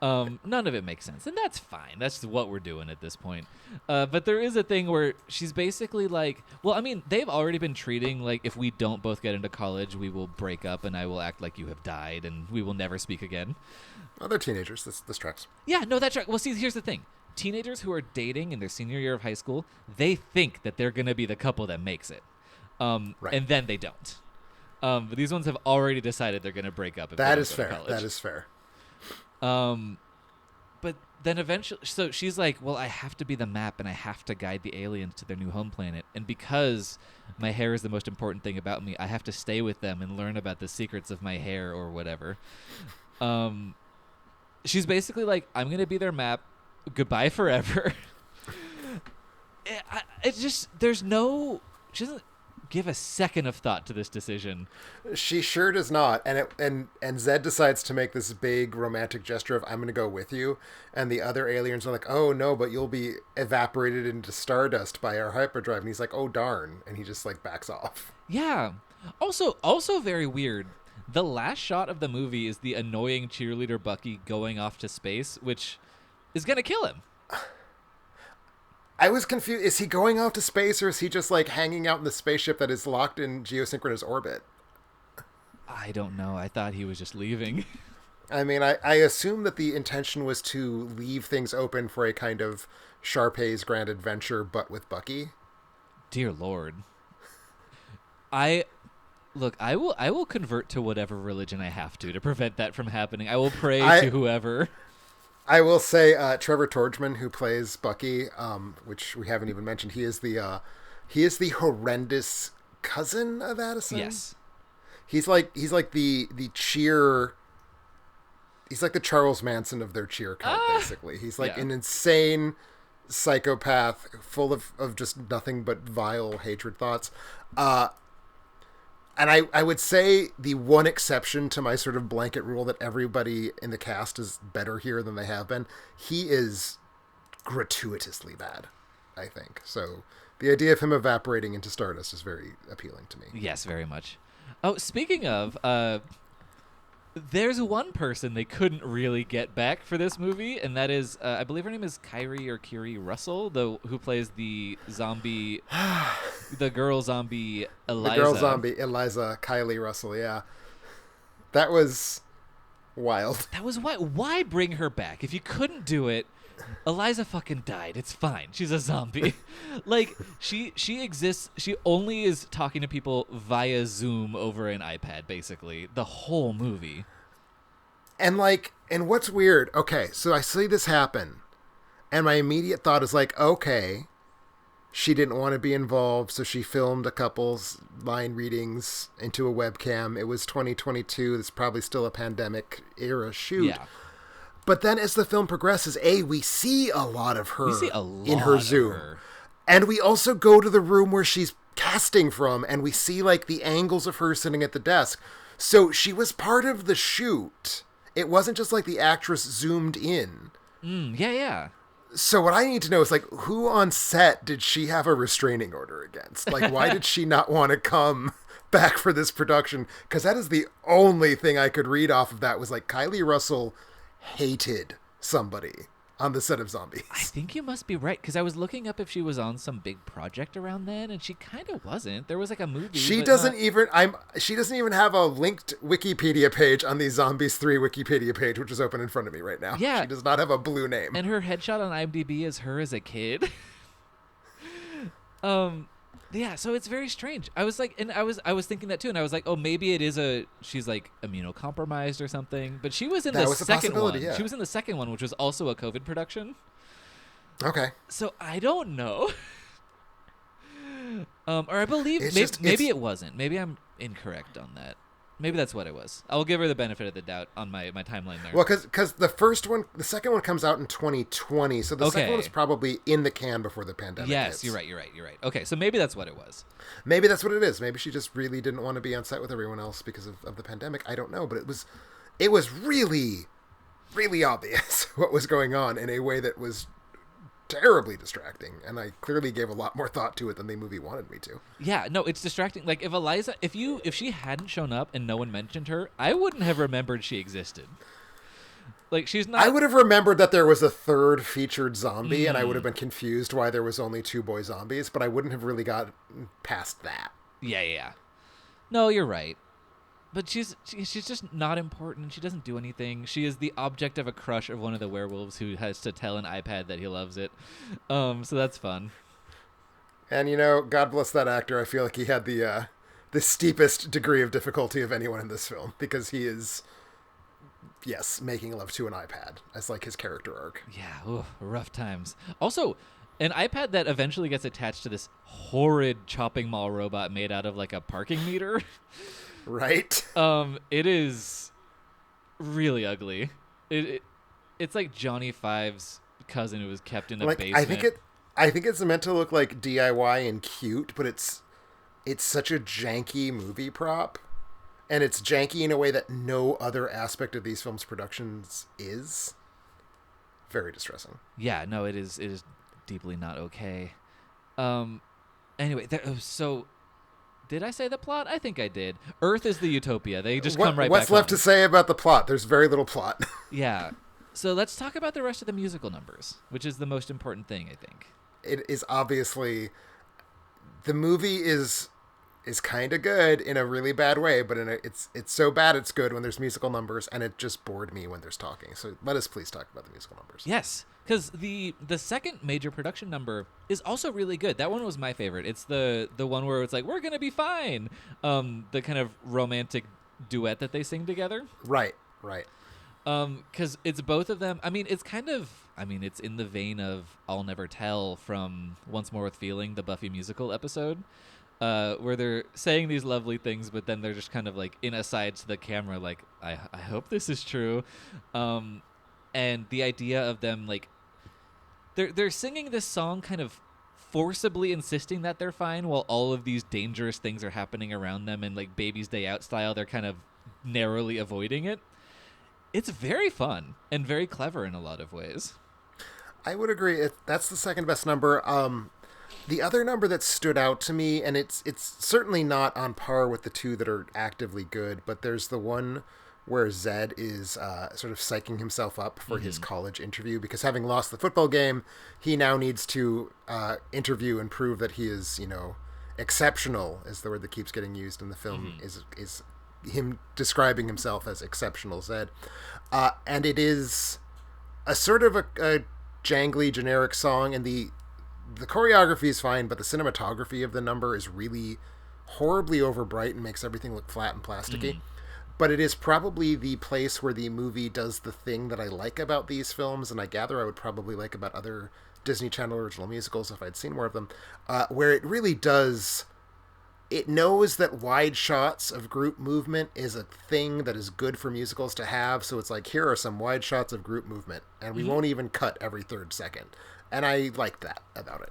None of it makes sense, and that's fine. That's what we're doing at this point. But there is a thing where she's basically like, well, I mean, they've already been treating like if we don't both get into college, we will break up, and I will act like you have died, and we will never speak again. Oh, they're teenagers. This tracks. Yeah, no, that's right. Well, see, here's the thing. Teenagers who are dating in their senior year of high school, they think that they're going to be the couple that makes it. Right. And then they don't. But these ones have already decided they're going to break up. If that they is don't go to fair. college. That is fair. But then eventually, so she's like, well, I have to be the map and I have to guide the aliens to their new home planet. And because my hair is the most important thing about me, I have to stay with them and learn about the secrets of my hair or whatever. She's basically like, I'm going to be their map. Goodbye forever. It's just, she doesn't give a second of thought to this decision. She sure does not. And Zed decides to make this big romantic gesture of, I'm going to go with you. And the other aliens are like, oh no, but you'll be evaporated into stardust by our hyperdrive. And he's like, oh darn. And he just like backs off. Yeah. Also very weird. The last shot of the movie is the annoying cheerleader Bucky going off to space, which is going to kill him. I was confused. Is he going off to space, or is he just like hanging out in the spaceship that is locked in geosynchronous orbit? I don't know. I thought he was just leaving. I mean, I assume that the intention was to leave things open for a kind of Sharpay's Grand Adventure, but with Bucky. Dear Lord. I will convert to whatever religion I have to prevent that from happening. I will pray to whoever. I will say Trevor Torgman, who plays Bucky, which we haven't even mentioned, he is the horrendous cousin of Addison. Yes. He's like the cheer. He's like the Charles Manson of their cheer cult, basically. He's like an insane psychopath full of just nothing but vile hatred thoughts. And I would say the one exception to my sort of blanket rule that everybody in the cast is better here than they have been, he is gratuitously bad, I think. So the idea of him evaporating into stardust is very appealing to me. Yes, very much. Oh, speaking of, there's one person they couldn't really get back for this movie, and that is, I believe her name is Kiri Russell, who plays the zombie, the girl zombie Eliza. The girl zombie Eliza, Kylie Russell, yeah. That was wild. That was why. Why bring her back? If you couldn't do it, Eliza fucking died. It's fine. She's a zombie. Like, she exists. She only is talking to people via Zoom over an iPad, basically, the whole movie. And what's weird, okay, so I see this happen, and my immediate thought is like, okay, she didn't want to be involved, so she filmed a couple's line readings into a webcam. It was 2022. It's probably still a pandemic era shoot. Yeah. But then as the film progresses, we see a lot of her in her Zoom. And we also go to the room where she's casting from, and we see like the angles of her sitting at the desk. So she was part of the shoot. It wasn't just like the actress zoomed in. Yeah. So what I need to know is like, who on set did she have a restraining order against? Like, why did she not want to come back for this production? Because that is the only thing I could read off of that was like Kylie Russell hated somebody on the set of Zombies. I think you must be right, because I was looking up if she was on some big project around then, and she kind of wasn't. There was like a movie. She doesn't even have a linked Wikipedia page on the Zombies 3 Wikipedia page, which is open in front of me right now. Yeah. She does not have a blue name. And her headshot on IMDb is her as a kid. Yeah, so it's very strange. I was like, and I was thinking that too, and I was like, oh, maybe she's like immunocompromised or something. But she was in the second one. Yeah. She was in the second one, which was also a COVID production. Okay. So I don't know. Or I believe maybe it wasn't. Maybe I'm incorrect on that. Maybe that's what it was. I'll give her the benefit of the doubt on my timeline there. Well, because the second one comes out in 2020, so the second one was probably in the can before the pandemic. Yes, hits. You're right. Okay, so maybe that's what it was. Maybe that's what it is. Maybe she just really didn't want to be on set with everyone else because of the pandemic. I don't know, but it was really, really obvious what was going on in a way that was terribly distracting, and I clearly gave a lot more thought to it than the movie wanted me to. Yeah, no, it's distracting. Like, if she hadn't shown up and no one mentioned her, I wouldn't have remembered she existed. Like, she's not. I would have remembered that there was a third featured zombie, and I would have been confused why there was only 2 boy zombies, but I wouldn't have really got past that. Yeah. No, you're right. But she's just not important. She doesn't do anything. She is the object of a crush of one of the werewolves who has to tell an iPad that he loves it. So that's fun. And, God bless that actor. I feel like he had the steepest degree of difficulty of anyone in this film, because he is, yes, making love to an iPad as like his character arc. Yeah, rough times. Also, an iPad that eventually gets attached to this horrid chopping mall robot made out of like a parking meter. Right. It is really ugly. It's like Johnny Five's cousin who was kept in a basement. I think it's meant to look like DIY and cute, but it's such a janky movie prop, and it's janky in a way that no other aspect of these films' productions is. Very distressing. Yeah, no, it is deeply not okay. Anyway, so. Did I say the plot? I think I did. Earth is the utopia. They just come right back. What's left to say about the plot? There's very little plot. Yeah. So let's talk about the rest of the musical numbers, which is the most important thing, I think. it is obviously the movie is kind of good in a really bad way, but it's so bad it's good when there's musical numbers, and it just bored me when there's talking. So let us please talk about the musical numbers. Yes, because the second major production number is also really good. That one was my favorite. It's the one where it's like, we're gonna be fine. The kind of romantic duet that they sing together. Right. Because it's both of them. I mean, it's in the vein of I'll Never Tell from Once More with Feeling, the Buffy musical episode. Where they're saying these lovely things, but then they're just kind of like in aside to the camera, like, I hope this is true. And the idea of them, like, they're singing this song kind of forcibly insisting that they're fine while all of these dangerous things are happening around them, and like Baby's Day Out style, they're kind of narrowly avoiding it. It's very fun and very clever in a lot of ways. I would agree. That's the second best number. The other number that stood out to me, and it's certainly not on par with the two that are actively good, but there's the one where Zed is sort of psyching himself up for his college interview, because having lost the football game, he now needs to interview and prove that he is, exceptional, is the word that keeps getting used in the film, is him describing himself as exceptional Zed. And it is a sort of a jangly, generic song, and the choreography is fine, but the cinematography of the number is really horribly overbright and makes everything look flat and plasticky. But it is probably the place where the movie does the thing that I like about these films, and I gather I would probably like about other Disney Channel original musicals if I'd seen more of them, where it really does... It knows that wide shots of group movement is a thing that is good for musicals to have, so it's like, here are some wide shots of group movement, and we won't even cut every third second. And I like that about it.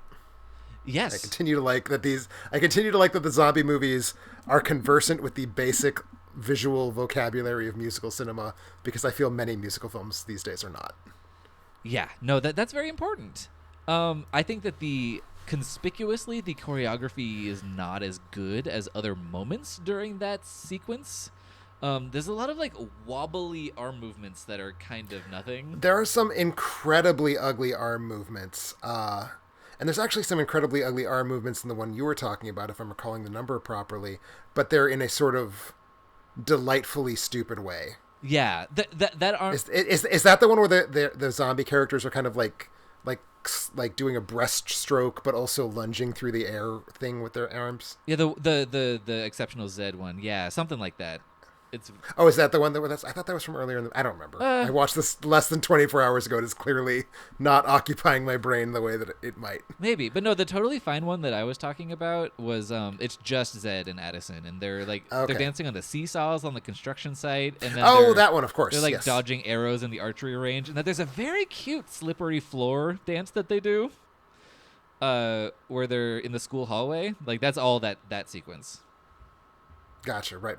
Yes. I continue to like that the zombie movies are conversant with the basic visual vocabulary of musical cinema, because I feel many musical films these days are not. Yeah, no, that's very important. I think that conspicuously the choreography is not as good as other moments during that sequence. There's a lot of like wobbly arm movements that are kind of nothing. There are some incredibly ugly arm movements. And there's actually some incredibly ugly arm movements in the one you were talking about, if I'm recalling the number properly, but they're in a sort of delightfully stupid way. Yeah, that arm... Is that the one where the zombie characters are kind of like doing a breaststroke, but also lunging through the air thing with their arms? Yeah, the exceptional Zed one. Yeah, something like that. Is that the one I thought that was from earlier I don't remember. I watched this less than 24 hours ago. It is clearly not occupying my brain the way that it might. Maybe, but no, the Totally Fine one that I was talking about was it's just Zed and Addison, and they're like they're dancing on the seesaws on the construction site, and then that one, of course. They're like dodging arrows in the archery range, and then there's a very cute slippery floor dance that they do, where they're in the school hallway. Like that's all that sequence. Gotcha. Right.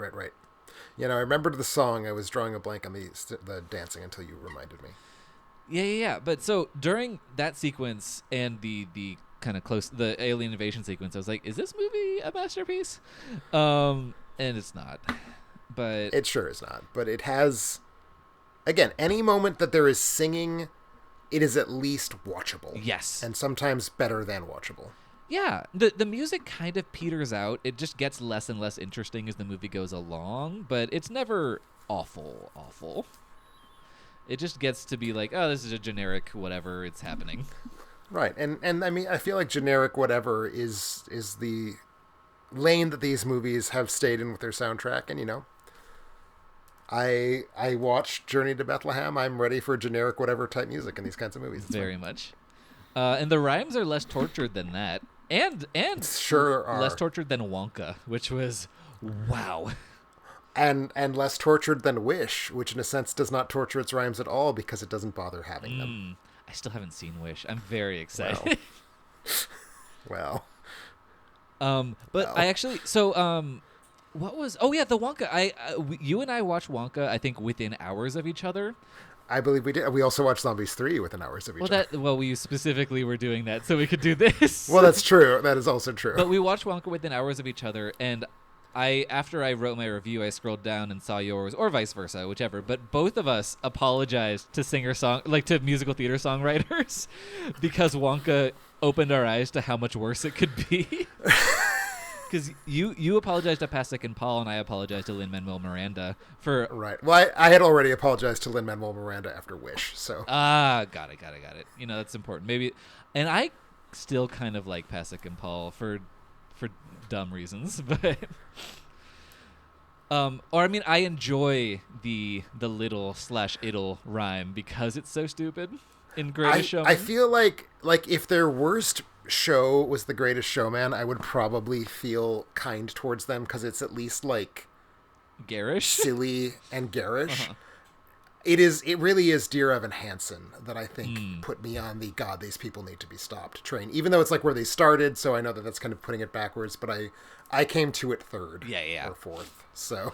I remembered the song. I was drawing a blank on the dancing until you reminded me. Yeah. But so during that sequence and the kind of the alien invasion sequence, I was like, is this movie a masterpiece? And it's not. But it sure is not. But it has, again, any moment that there is singing, it is at least watchable. Yes. And sometimes better than watchable. Yeah, the music kind of peters out. It just gets less and less interesting as the movie goes along, but it's never awful. It just gets to be like, oh, this is a generic whatever, it's happening. Right, and I mean, I feel like generic whatever is the lane that these movies have stayed in with their soundtrack, and I watched Journey to Bethlehem. I'm ready for generic whatever type music in these kinds of movies. It's very fun. much. And the rhymes are less tortured than that. And sure are. Less tortured than Wonka, which was wow. And less tortured than Wish, which in a sense does not torture its rhymes at all because it doesn't bother having them. I still haven't seen Wish. I'm very excited. Well. I actually what was the Wonka. You and I watched Wonka, I think, within hours of each other. I believe we did. We also watched Zombies 3 within hours of each other. We specifically were doing that so we could do this. Well, that's true. That is also true. But we watched Wonka within hours of each other, and after I wrote my review, I scrolled down and saw yours, or vice versa, whichever. But both of us apologized to to musical theater songwriters, because Wonka opened our eyes to how much worse it could be. Because you apologized to Pasek and Paul, and I apologized to Lin-Manuel Miranda for... Right. Well, I had already apologized to Lin-Manuel Miranda after Wish, so... Got it. You know, that's important. Maybe... And I still kind of like Pasek and Paul for dumb reasons, but... I enjoy the little/iddle rhyme because it's so stupid in Greatest Showman. I feel like if their worst show was The Greatest Showman, I would probably feel kind towards them because it's at least like garish, silly and garish. Uh-huh. It really is Dear Evan Hansen that I think put me on the God, these people need to be stopped train, even though it's like where they started, so I know that that's kind of putting it backwards, but I came to it third or fourth, so.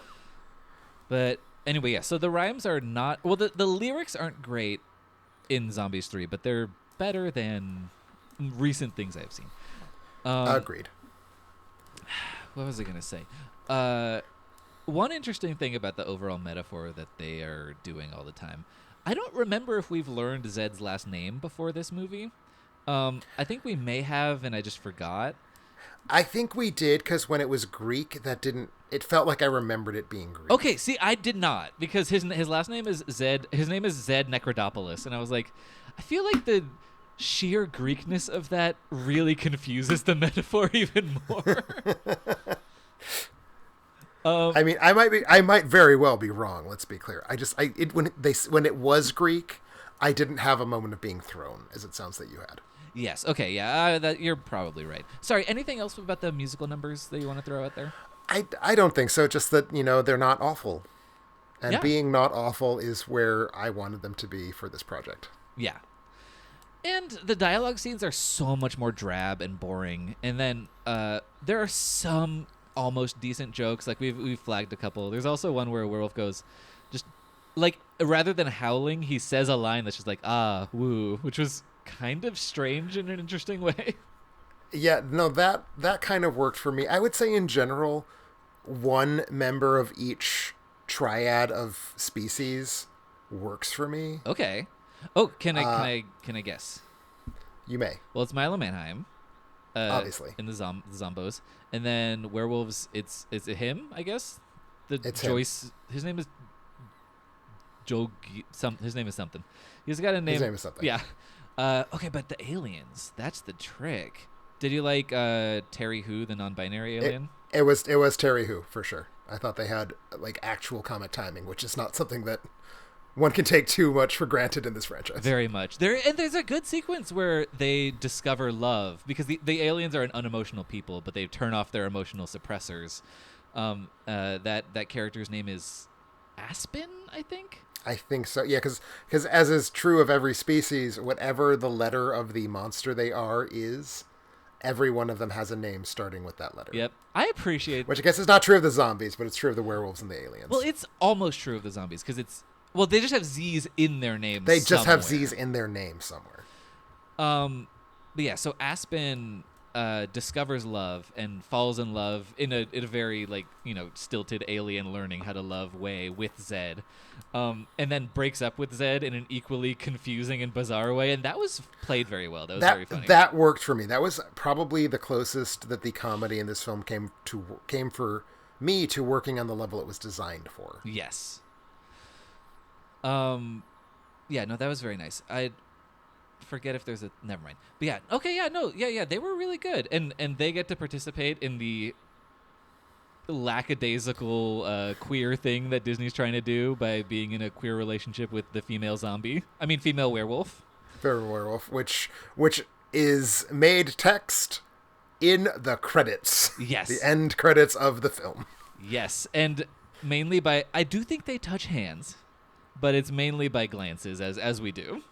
But anyway, so the rhymes are not, well, the lyrics aren't great in Zombies 3, but they're better than recent things I've seen. Agreed. What was I going to say? One interesting thing about the overall metaphor that they are doing all the time, I don't remember if we've learned Zed's last name before this movie. I think we may have, and I just forgot. I think we did, because when it was Greek, it felt like I remembered it being Greek. Okay, see, I did not, because his last name is Zed. His name is Zed Necrodopoulos, and I was like, I feel like the sheer Greekness of that really confuses the metaphor even more. I mean, I might very well be wrong. Let's be clear. When it was Greek, I didn't have a moment of being thrown, as it sounds that you had. Yes. Okay. Yeah. You're probably right. Sorry. Anything else about the musical numbers that you want to throw out there? I don't think so. Just that they're not awful, and being not awful is where I wanted them to be for this project. Yeah. And the dialogue scenes are so much more drab and boring. And then there are some almost decent jokes. Like we've flagged a couple. There's also one where a werewolf goes, just like rather than howling, he says a line that's just like ah woo, which was kind of strange in an interesting way. Yeah, no, that kind of worked for me. I would say in general, one member of each triad of species works for me. Okay. Oh, can I guess? You may. Well, it's Milo Manheim. Obviously. In the Zombos. And then werewolves, it's him, I guess? It's Joyce. him. His name is his name is something. He's got a name. His name is something. Yeah. Okay, but the aliens, that's the trick. Did you like Terry Who, the non-binary alien? It was Terry Who, for sure. I thought they had like actual comic timing, which is not something that one can take too much for granted in this franchise. Very much. There's a good sequence where they discover love, because the aliens are an unemotional people, but they turn off their emotional suppressors. That character's name is Aspen, I think? I think so. Yeah, because as is true of every species, whatever the letter of the monster they are is, every one of them has a name starting with that letter. Yep. I appreciate... Which I guess is not true of the zombies, but it's true of the werewolves and the aliens. Well, it's almost true of the zombies, because it's... Well, they just have Z's in their name They just have Z's in their name somewhere. But yeah, so Aspen discovers love and falls in love in a very, like, stilted alien learning how to love way with Zed. And then breaks up with Zed in an equally confusing and bizarre way. And that was played very well. That was very funny. That worked for me. That was probably the closest that the comedy in this film came for me to working on the level it was designed for. Yes. Yeah, no, that was very nice. I forget if there's never mind. But yeah, okay, yeah, they were really good. And they get to participate in the lackadaisical queer thing that Disney's trying to do by being in a queer relationship with the female werewolf. Female werewolf, which is made text in the credits. Yes. The end credits of the film. Yes, and mainly I do think they touch hands, but it's mainly by glances, as we do.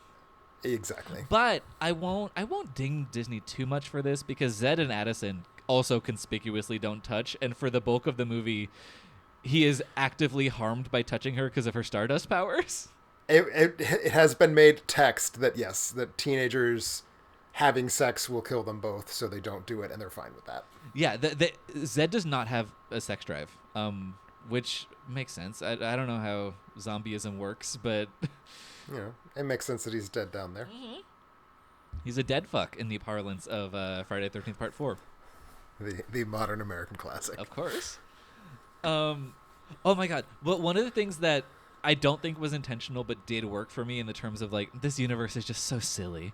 Exactly. But I won't ding Disney too much for this, because Zed and Addison also conspicuously don't touch, and for the bulk of the movie, he is actively harmed by touching her because of her Stardust powers. It has been made text that, yes, that teenagers having sex will kill them both, so they don't do it, and they're fine with that. Yeah, Zed does not have a sex drive, which makes sense. I don't know how zombieism works, but It makes sense that he's dead down there. he's a dead fuck in the parlance of Friday the 13th Part 4. The modern American classic. Of course. Oh my god. But one of the things that I don't think was intentional but did work for me in the terms of like, this universe is just so silly.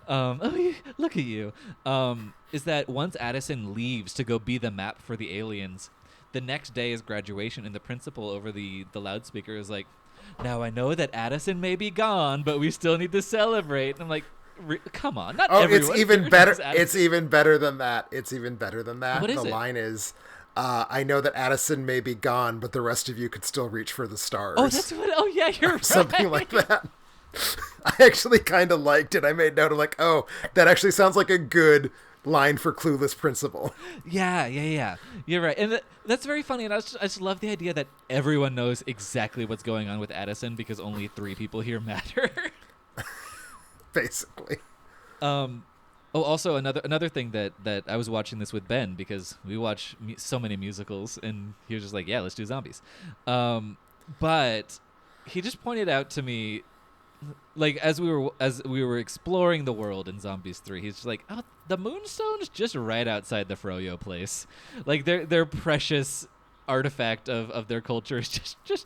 Look at you. Is that once Addison leaves to go be the map for the aliens, the next day is graduation, and the principal over the loudspeaker is like, now I know that Addison may be gone, but we still need to celebrate. And I'm like, come on. Not everyone. It's even better. It's even better than that. What is the it? line is, I know that Addison may be gone, but the rest of you could still reach for the stars. Oh, that's what. Oh, yeah, you're right. Something like that. I actually kind of liked it. I made note of like, oh, that actually sounds like a good line for clueless principal. Yeah. You're right. And that's very funny. And I just love the idea that everyone knows exactly what's going on with Addison because only 3 people here matter. Basically. Also another thing that I was watching this with Ben because we watch so many musicals, and he was just like, yeah, let's do zombies. But he just pointed out to me, like as we were exploring the world in Zombies 3, he's just like, oh, the Moonstone's just right outside the Froyo place. Like their precious artifact of their culture is just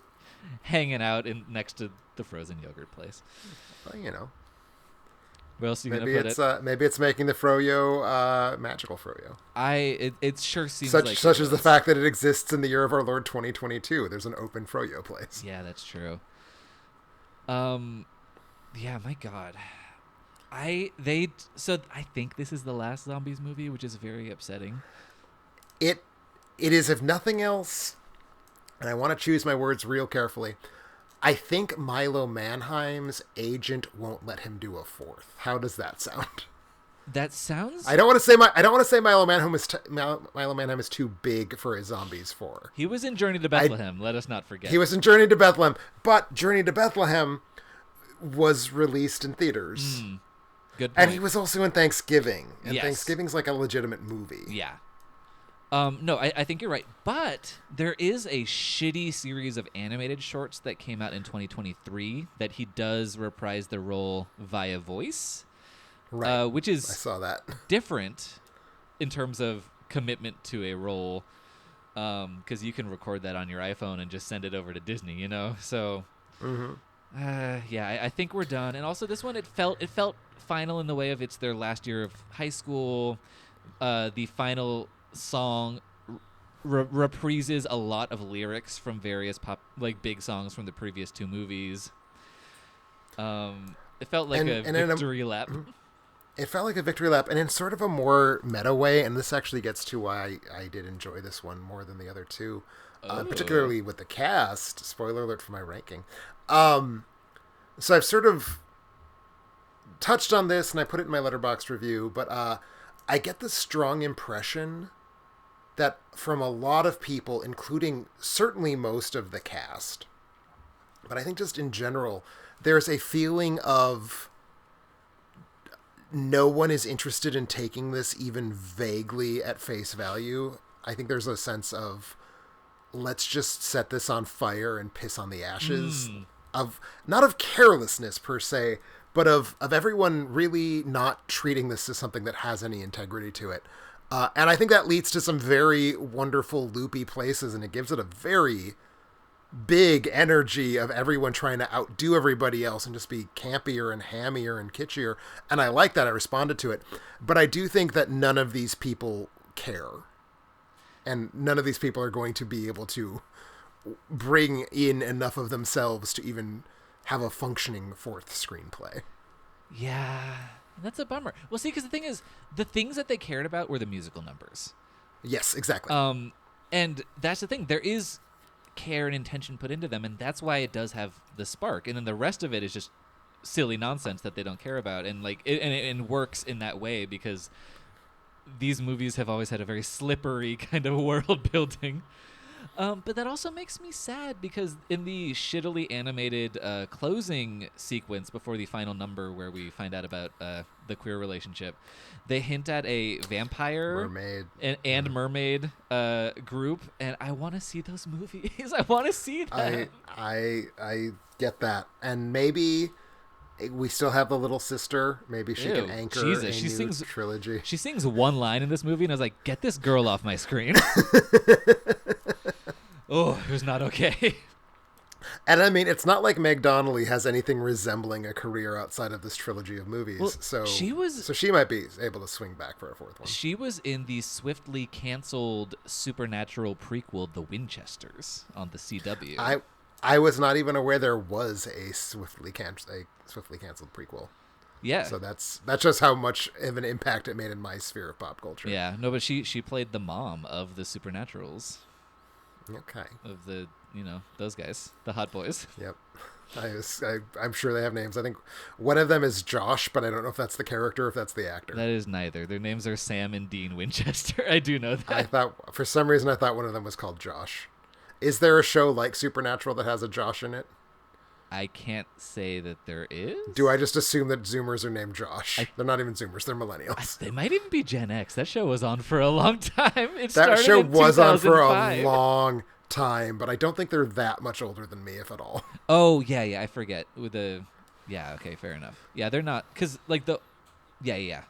hanging out next to the frozen yogurt place. Well, Where else are you maybe gonna put it? Maybe it's making the Froyo magical Froyo. It sure seems such as the fact that it exists in the year of our Lord 2022. There's an open Froyo place. Yeah, that's true. Yeah, my God. I think this is the last Zombies movie, which is very upsetting. It is, if nothing else, and I want to choose my words real carefully, I think Milo Mannheim's agent won't let him do a 4th. How does that sound? That sounds. I don't want to say Milo Mannheim is too big for a Zombies 4. He was in Journey to Bethlehem. Let us not forget. He was in Journey to Bethlehem, but Journey to Bethlehem was released in theaters. Good point. And he was also in Thanksgiving, and Yes. Thanksgiving's like a legitimate movie. Yeah. No, I think you're right. But there is a shitty series of animated shorts that came out in 2023 that he does reprise the role via voice, Right. which is I saw that. different in terms of commitment to a role, because you can record that on your iPhone and just send it over to Disney, you know? So, yeah, I think we're done. And also this one, it felt final in the way of it's their last year of high school. The final song reprises a lot of lyrics from various big songs from the previous 2 movies. It felt like a victory lap. It felt like a victory lap, and in sort of a more meta way, and this actually gets to why I did enjoy this one more than the other 2, particularly with the cast. Spoiler alert for my ranking. So I've sort of touched on this, and I put it in my Letterboxd review, but I get the strong impression that from a lot of people, including certainly most of the cast, but I think just in general, there's a feeling of no one is interested in taking this even vaguely at face value. I think there's a sense of, let's just set this on fire and piss on the ashes. Of not of carelessness per se, but of everyone really not treating this as something that has any integrity to it. And I think that leads to some very wonderful loopy places, and it gives it a very big energy of everyone trying to outdo everybody else and just be campier and hammier and kitschier. And I like that. I responded to it. But I do think that none of these people care. And none of these people are going to be able to bring in enough of themselves to even have a functioning 4th screenplay. Yeah, that's a bummer. Well, see, because the thing is, the things that they cared about were the musical numbers. Yes, exactly. And that's the thing. There is care and intention put into them, and that's why it does have the spark. And then the rest of it is just silly nonsense that they don't care about, and it works in that way because these movies have always had a very slippery kind of world building. But that also makes me sad because in the shittily animated closing sequence before the final number where we find out about the queer relationship, they hint at a vampire Mermaid and mermaid group, and I want to see those movies. I want to see that. I get that, and maybe we still have the little sister. Maybe she can anchor Jesus, a new trilogy. She sings one line in this movie, and I was like, "Get this girl off my screen." Oh, it was not okay. And I mean, it's not like Meg Donnelly has anything resembling a career outside of this trilogy of movies. Well, so she she might be able to swing back for a fourth one. She was in the swiftly canceled supernatural prequel, The Winchesters, on the CW. I was not even aware there was a swiftly canceled prequel. Yeah. So that's just how much of an impact it made in my sphere of pop culture. Yeah. No, but she played the mom of the Supernaturals. Okay. Of the, those guys, the hot boys. Yep. I'm sure they have names. I think one of them is Josh, but I don't know if that's the character or if that's the actor. That is neither. Their names are Sam and Dean Winchester. I do know that. For some reason, I thought one of them was called Josh. Is there a show like Supernatural that has a Josh in it? I can't say that there is. Do I just assume that Zoomers are named Josh? They're not even Zoomers. They're millennials. They might even be Gen X. That show was on for a long time. That show was on for a long time, but I don't think they're that much older than me, if at all. Oh, yeah, I forget. Yeah, okay, fair enough. Yeah, they're not, because, yeah.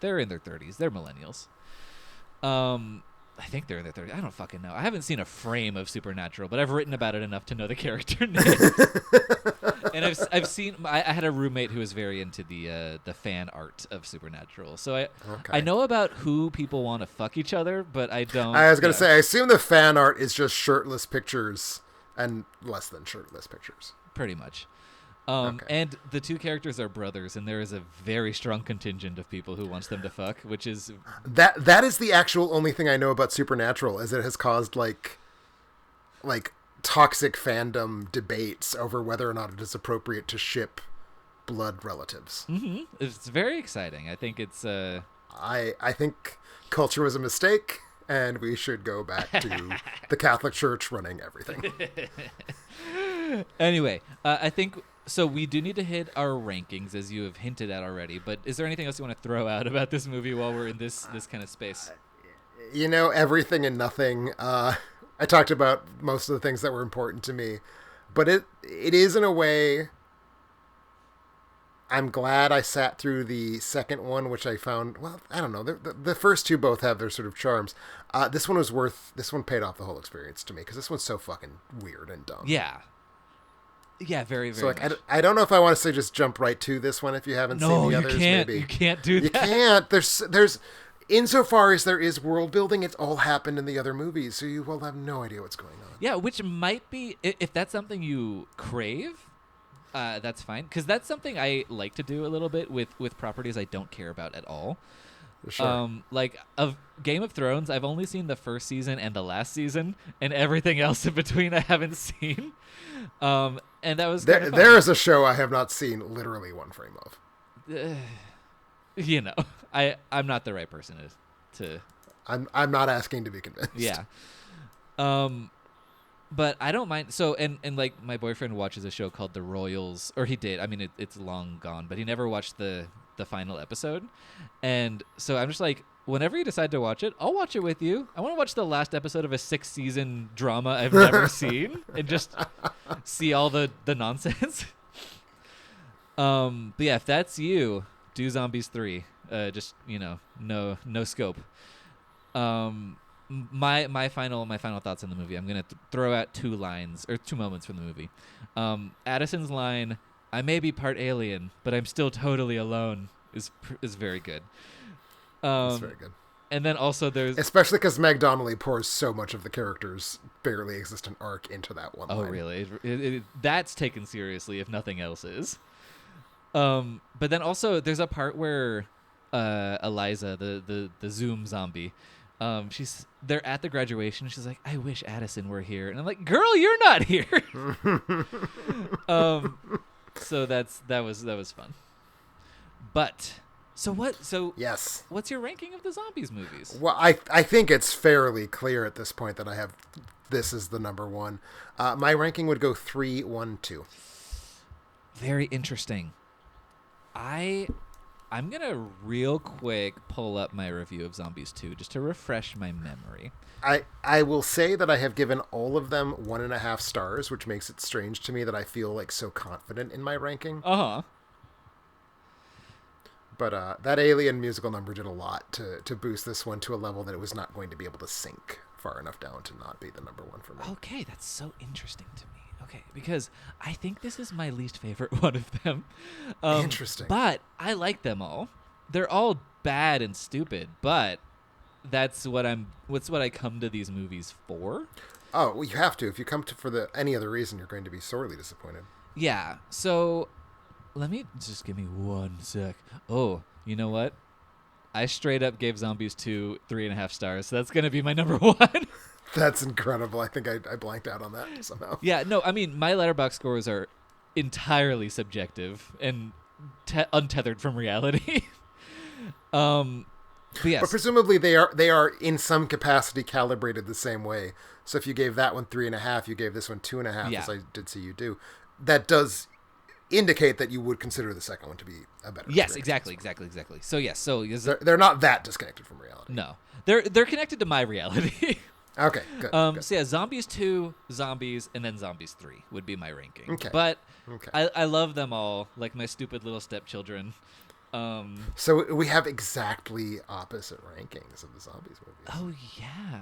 They're in their 30s. They're millennials. I think they're in their 30s. I don't fucking know. I haven't seen a frame of Supernatural, but I've written about it enough to know the character names. And I've seen. I had a roommate who was very into the fan art of Supernatural, so I know about who people want to fuck each other, but I don't. I was gonna say, I assume the fan art is just shirtless pictures and less than shirtless pictures. Pretty much. And the two characters are brothers, and there is a very strong contingent of people who wants them to fuck, which is... That is the actual only thing I know about Supernatural, is it has caused, like toxic fandom debates over whether or not it is appropriate to ship blood relatives. Mm-hmm. It's very exciting. I think it's... I think culture was a mistake, and we should go back to the Catholic Church running everything. Anyway, I think... So we do need to hit our rankings, as you have hinted at already. But is there anything else you want to throw out about this movie while we're in this kind of space? Everything and nothing. I talked about most of the things that were important to me, but it is in a way. I'm glad I sat through the second one, which I found. Well, I don't know. The first two both have their sort of charms. This one paid off the whole experience to me because this one's so fucking weird and dumb. Yeah. Yeah, very, very. So I don't know if I want to say just jump right to this one if you haven't seen the others. No, you can't. Maybe. You can't do that. You can't. There's insofar as there is world building, it's all happened in the other movies, so you will have no idea what's going on. Yeah, which might be, if that's something you crave, that's fine, because that's something I like to do a little bit with properties I don't care about at all. Sure. Like of Game of Thrones, I've only seen the first season and the last season, and everything else in between I haven't seen. And that was there is a show I have not seen literally one frame of. I'm not the right person to. I'm not asking to be convinced. Yeah. But I don't mind. So and like my boyfriend watches a show called The Royals, or he did. I mean, it's long gone, but he never watched the final episode, and so I'm just like, whenever you decide to watch it, I'll watch it with you. I want to watch the last episode of a 6-season drama I've never seen and just see all the nonsense. But yeah, if that's you, do Zombies 3. Just no scope. My final thoughts on the movie. I'm gonna throw out two moments from the movie. Addison's line, "I may be part alien, but I'm still totally alone," is very good. It's very good. And then also there's... Especially because Meg Donnelly pours so much of the character's barely existent arc into that one line. Oh, really? That's taken seriously, if nothing else is. But then also there's a part where Eliza, the Zoom zombie, they're at the graduation. She's like, "I wish Addison were here," and I'm like, "Girl, you're not here." So that was fun. But yes, what's your ranking of the Zombies movies? Well, I think it's fairly clear at this point that I have this is the number one. My ranking would go 3, 1, 2. Very interesting. I'm going to real quick pull up my review of Zombies 2 just to refresh my memory. I will say that I have given all of them 1.5 stars, which makes it strange to me that I feel like so confident in my ranking. Uh-huh. But that Alien musical number did a lot to boost this one to a level that it was not going to be able to sink far enough down to not be the number one for me. Okay, that's so interesting to me. Okay, because I think this is my least favorite one of them. Interesting. But I like them all. They're all bad and stupid, but that's what I come to these movies for. Oh, well, you have to. If you come to for any other reason, you're going to be sorely disappointed. Yeah. So let me just give me 1 sec. Oh, you know what? I straight up gave Zombies 2 3.5 stars. So that's going to be my number 1. That's incredible. I think I blanked out on that somehow. Yeah, no, I mean, my Letterboxd scores are entirely subjective and untethered from reality. But yes. But presumably they are in some capacity calibrated the same way. So if you gave that one 3.5, you gave this one 2.5, Yeah. as I did see you do. That does indicate that you would consider the second one to be a better. Yes, experience. exactly. So yes, They're not that disconnected from reality. no, they're connected to my reality. Okay, good. Good. So yeah, Zombies 2, Zombies, and then Zombies 3 would be my ranking. Okay. But Okay. I love them all, like my stupid little stepchildren. So we have exactly opposite rankings of the Zombies movies. Oh yeah.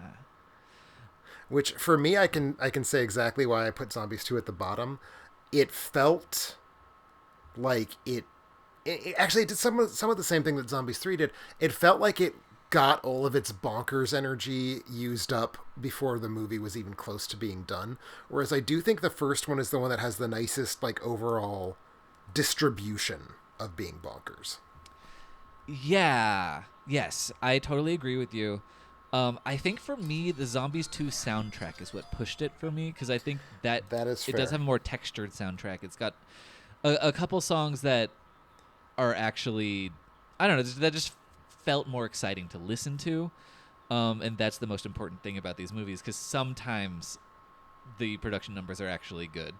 Which for me, I can say exactly why I put Zombies 2 at the bottom. It felt like it actually did some of the same thing that Zombies 3 did. It felt like it got all of its bonkers energy used up before the movie was even close to being done. Whereas I do think the first one is the one that has the nicest like overall distribution of being bonkers. Yeah. Yes, I totally agree with you. I think for me, the Zombies 2 soundtrack is what pushed it for me, because I think that is it fair. does have a more textured soundtrack. It's got a couple songs that are actually, I don't know, that just felt more exciting to listen to. And that's the most important thing about these movies, because sometimes the production numbers are actually good.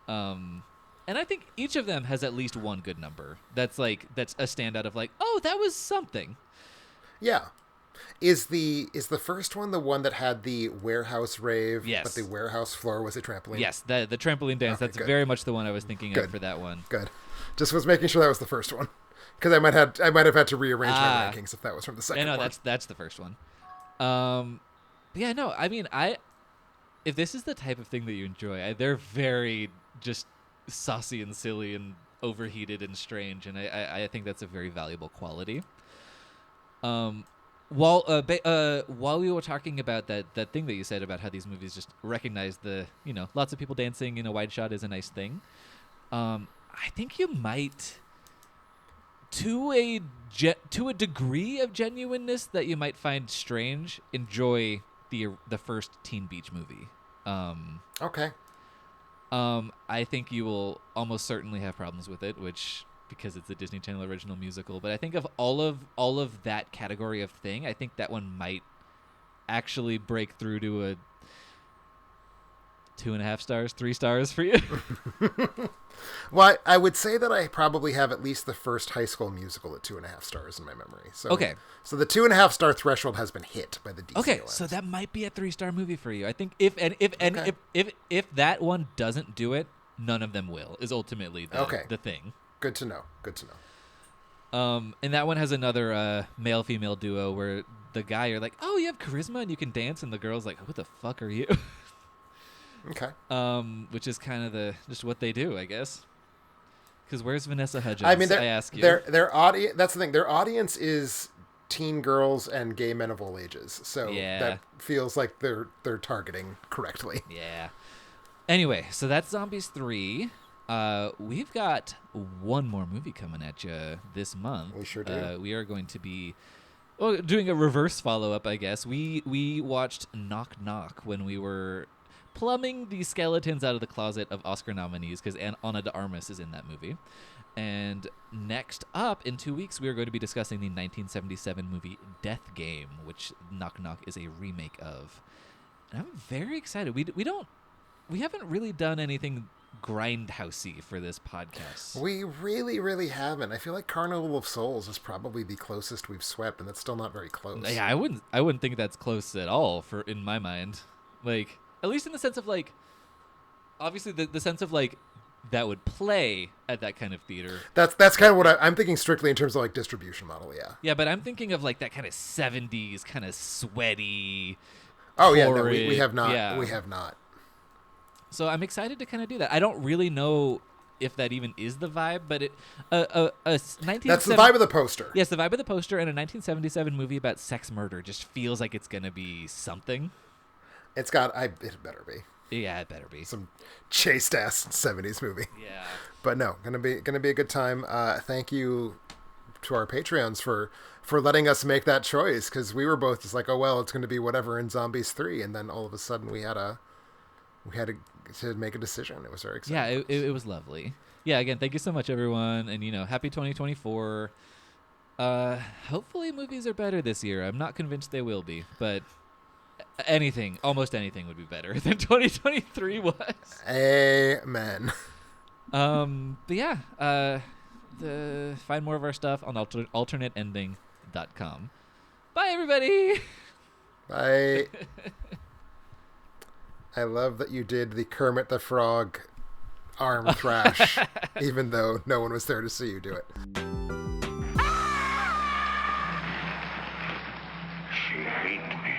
And I think each of them has at least one good number. That's a standout of like, oh, that was something. Yeah. Is the first one the one that had the warehouse rave? Yes. But the warehouse floor was a trampoline? Yes, the trampoline dance. Okay, That's good. very much the one I was thinking of Good. for that one. Good. Just was making sure that was the first one. Because I might have had to rearrange my rankings if that was from the second Yeah, no, one. that's the first one. Yeah, no, I mean, if this is the type of thing that you enjoy, they're very just saucy and silly and overheated and strange, and I think that's a very valuable quality. While we were talking about that thing that you said about how these movies just recognize lots of people dancing in a wide shot is a nice thing. I think you might, to a degree of genuineness that you might find strange, enjoy the first Teen Beach movie. Okay. I think you will almost certainly have problems with it, because it's a Disney Channel original musical. But I think of all of that category of thing, I think that one might actually break through to a 2.5 stars, 3 stars for you. Well, I would say that I probably have at least the first High School Musical at 2.5 stars in my memory. So, Okay. So the 2.5 star threshold has been hit by the DCOM. Okay, so that might be a 3-star movie for you. I think if that one doesn't do it, none of them will. Is ultimately the thing. Good to know. Good to know. And that one has another male-female duo where the guy, you're like, oh, you have charisma and you can dance, and the girl's like, what the fuck are you? Okay. Which is kind of just what they do, I guess. Because where's Vanessa Hudgens? I mean, I ask you. Their audience. That's the thing. Their audience is teen girls and gay men of all ages. So that feels like they're targeting correctly. Yeah. Anyway, so that's Zombies 3. We've got one more movie coming at you this month. We sure do. We are going to be doing a reverse follow-up, I guess. We watched Knock Knock when we were plumbing the skeletons out of the closet of Oscar nominees, because Ana de Armas is in that movie. And next up, in 2 weeks, we are going to be discussing the 1977 movie Death Game, which Knock Knock is a remake of. And I'm very excited. We haven't really done anything grindhousey for this podcast. We really, really haven't. I feel like Carnival of Souls is probably the closest we've swept, and that's still not very close. Yeah, I wouldn't think that's close at all in my mind. Like, at least in the sense of like, obviously the sense of like that would play at that kind of theater. That's kind of what I'm thinking strictly in terms of like distribution model. Yeah. Yeah, but I'm thinking of like that kind of 70s kind of sweaty. Oh yeah, horrid, no, we have not. Yeah. We have not. So I'm excited to kind of do that. I don't really know if that even is the vibe, but that's the vibe of the poster. Yes, the vibe of the poster, and a 1977 movie about sex murder just feels like it's gonna be something. It better be. Yeah, it better be some chaste ass 70s movie. Yeah. But no, gonna be a good time. Thank you to our Patreons for letting us make that choice, because we were both just like, oh well, it's going to be whatever in Zombies 3, and then all of a sudden we had to make a decision. It was very exciting. Yeah, it was lovely. Yeah, again, thank you so much, everyone, and happy 2024. Hopefully movies are better this year. I'm not convinced they will be, but almost anything would be better than 2023 was. Amen. But yeah, find more of our stuff on alternatending.com. Bye, everybody. Bye. I love that you did the Kermit the Frog arm thrash, even though no one was there to see you do it. She hates me.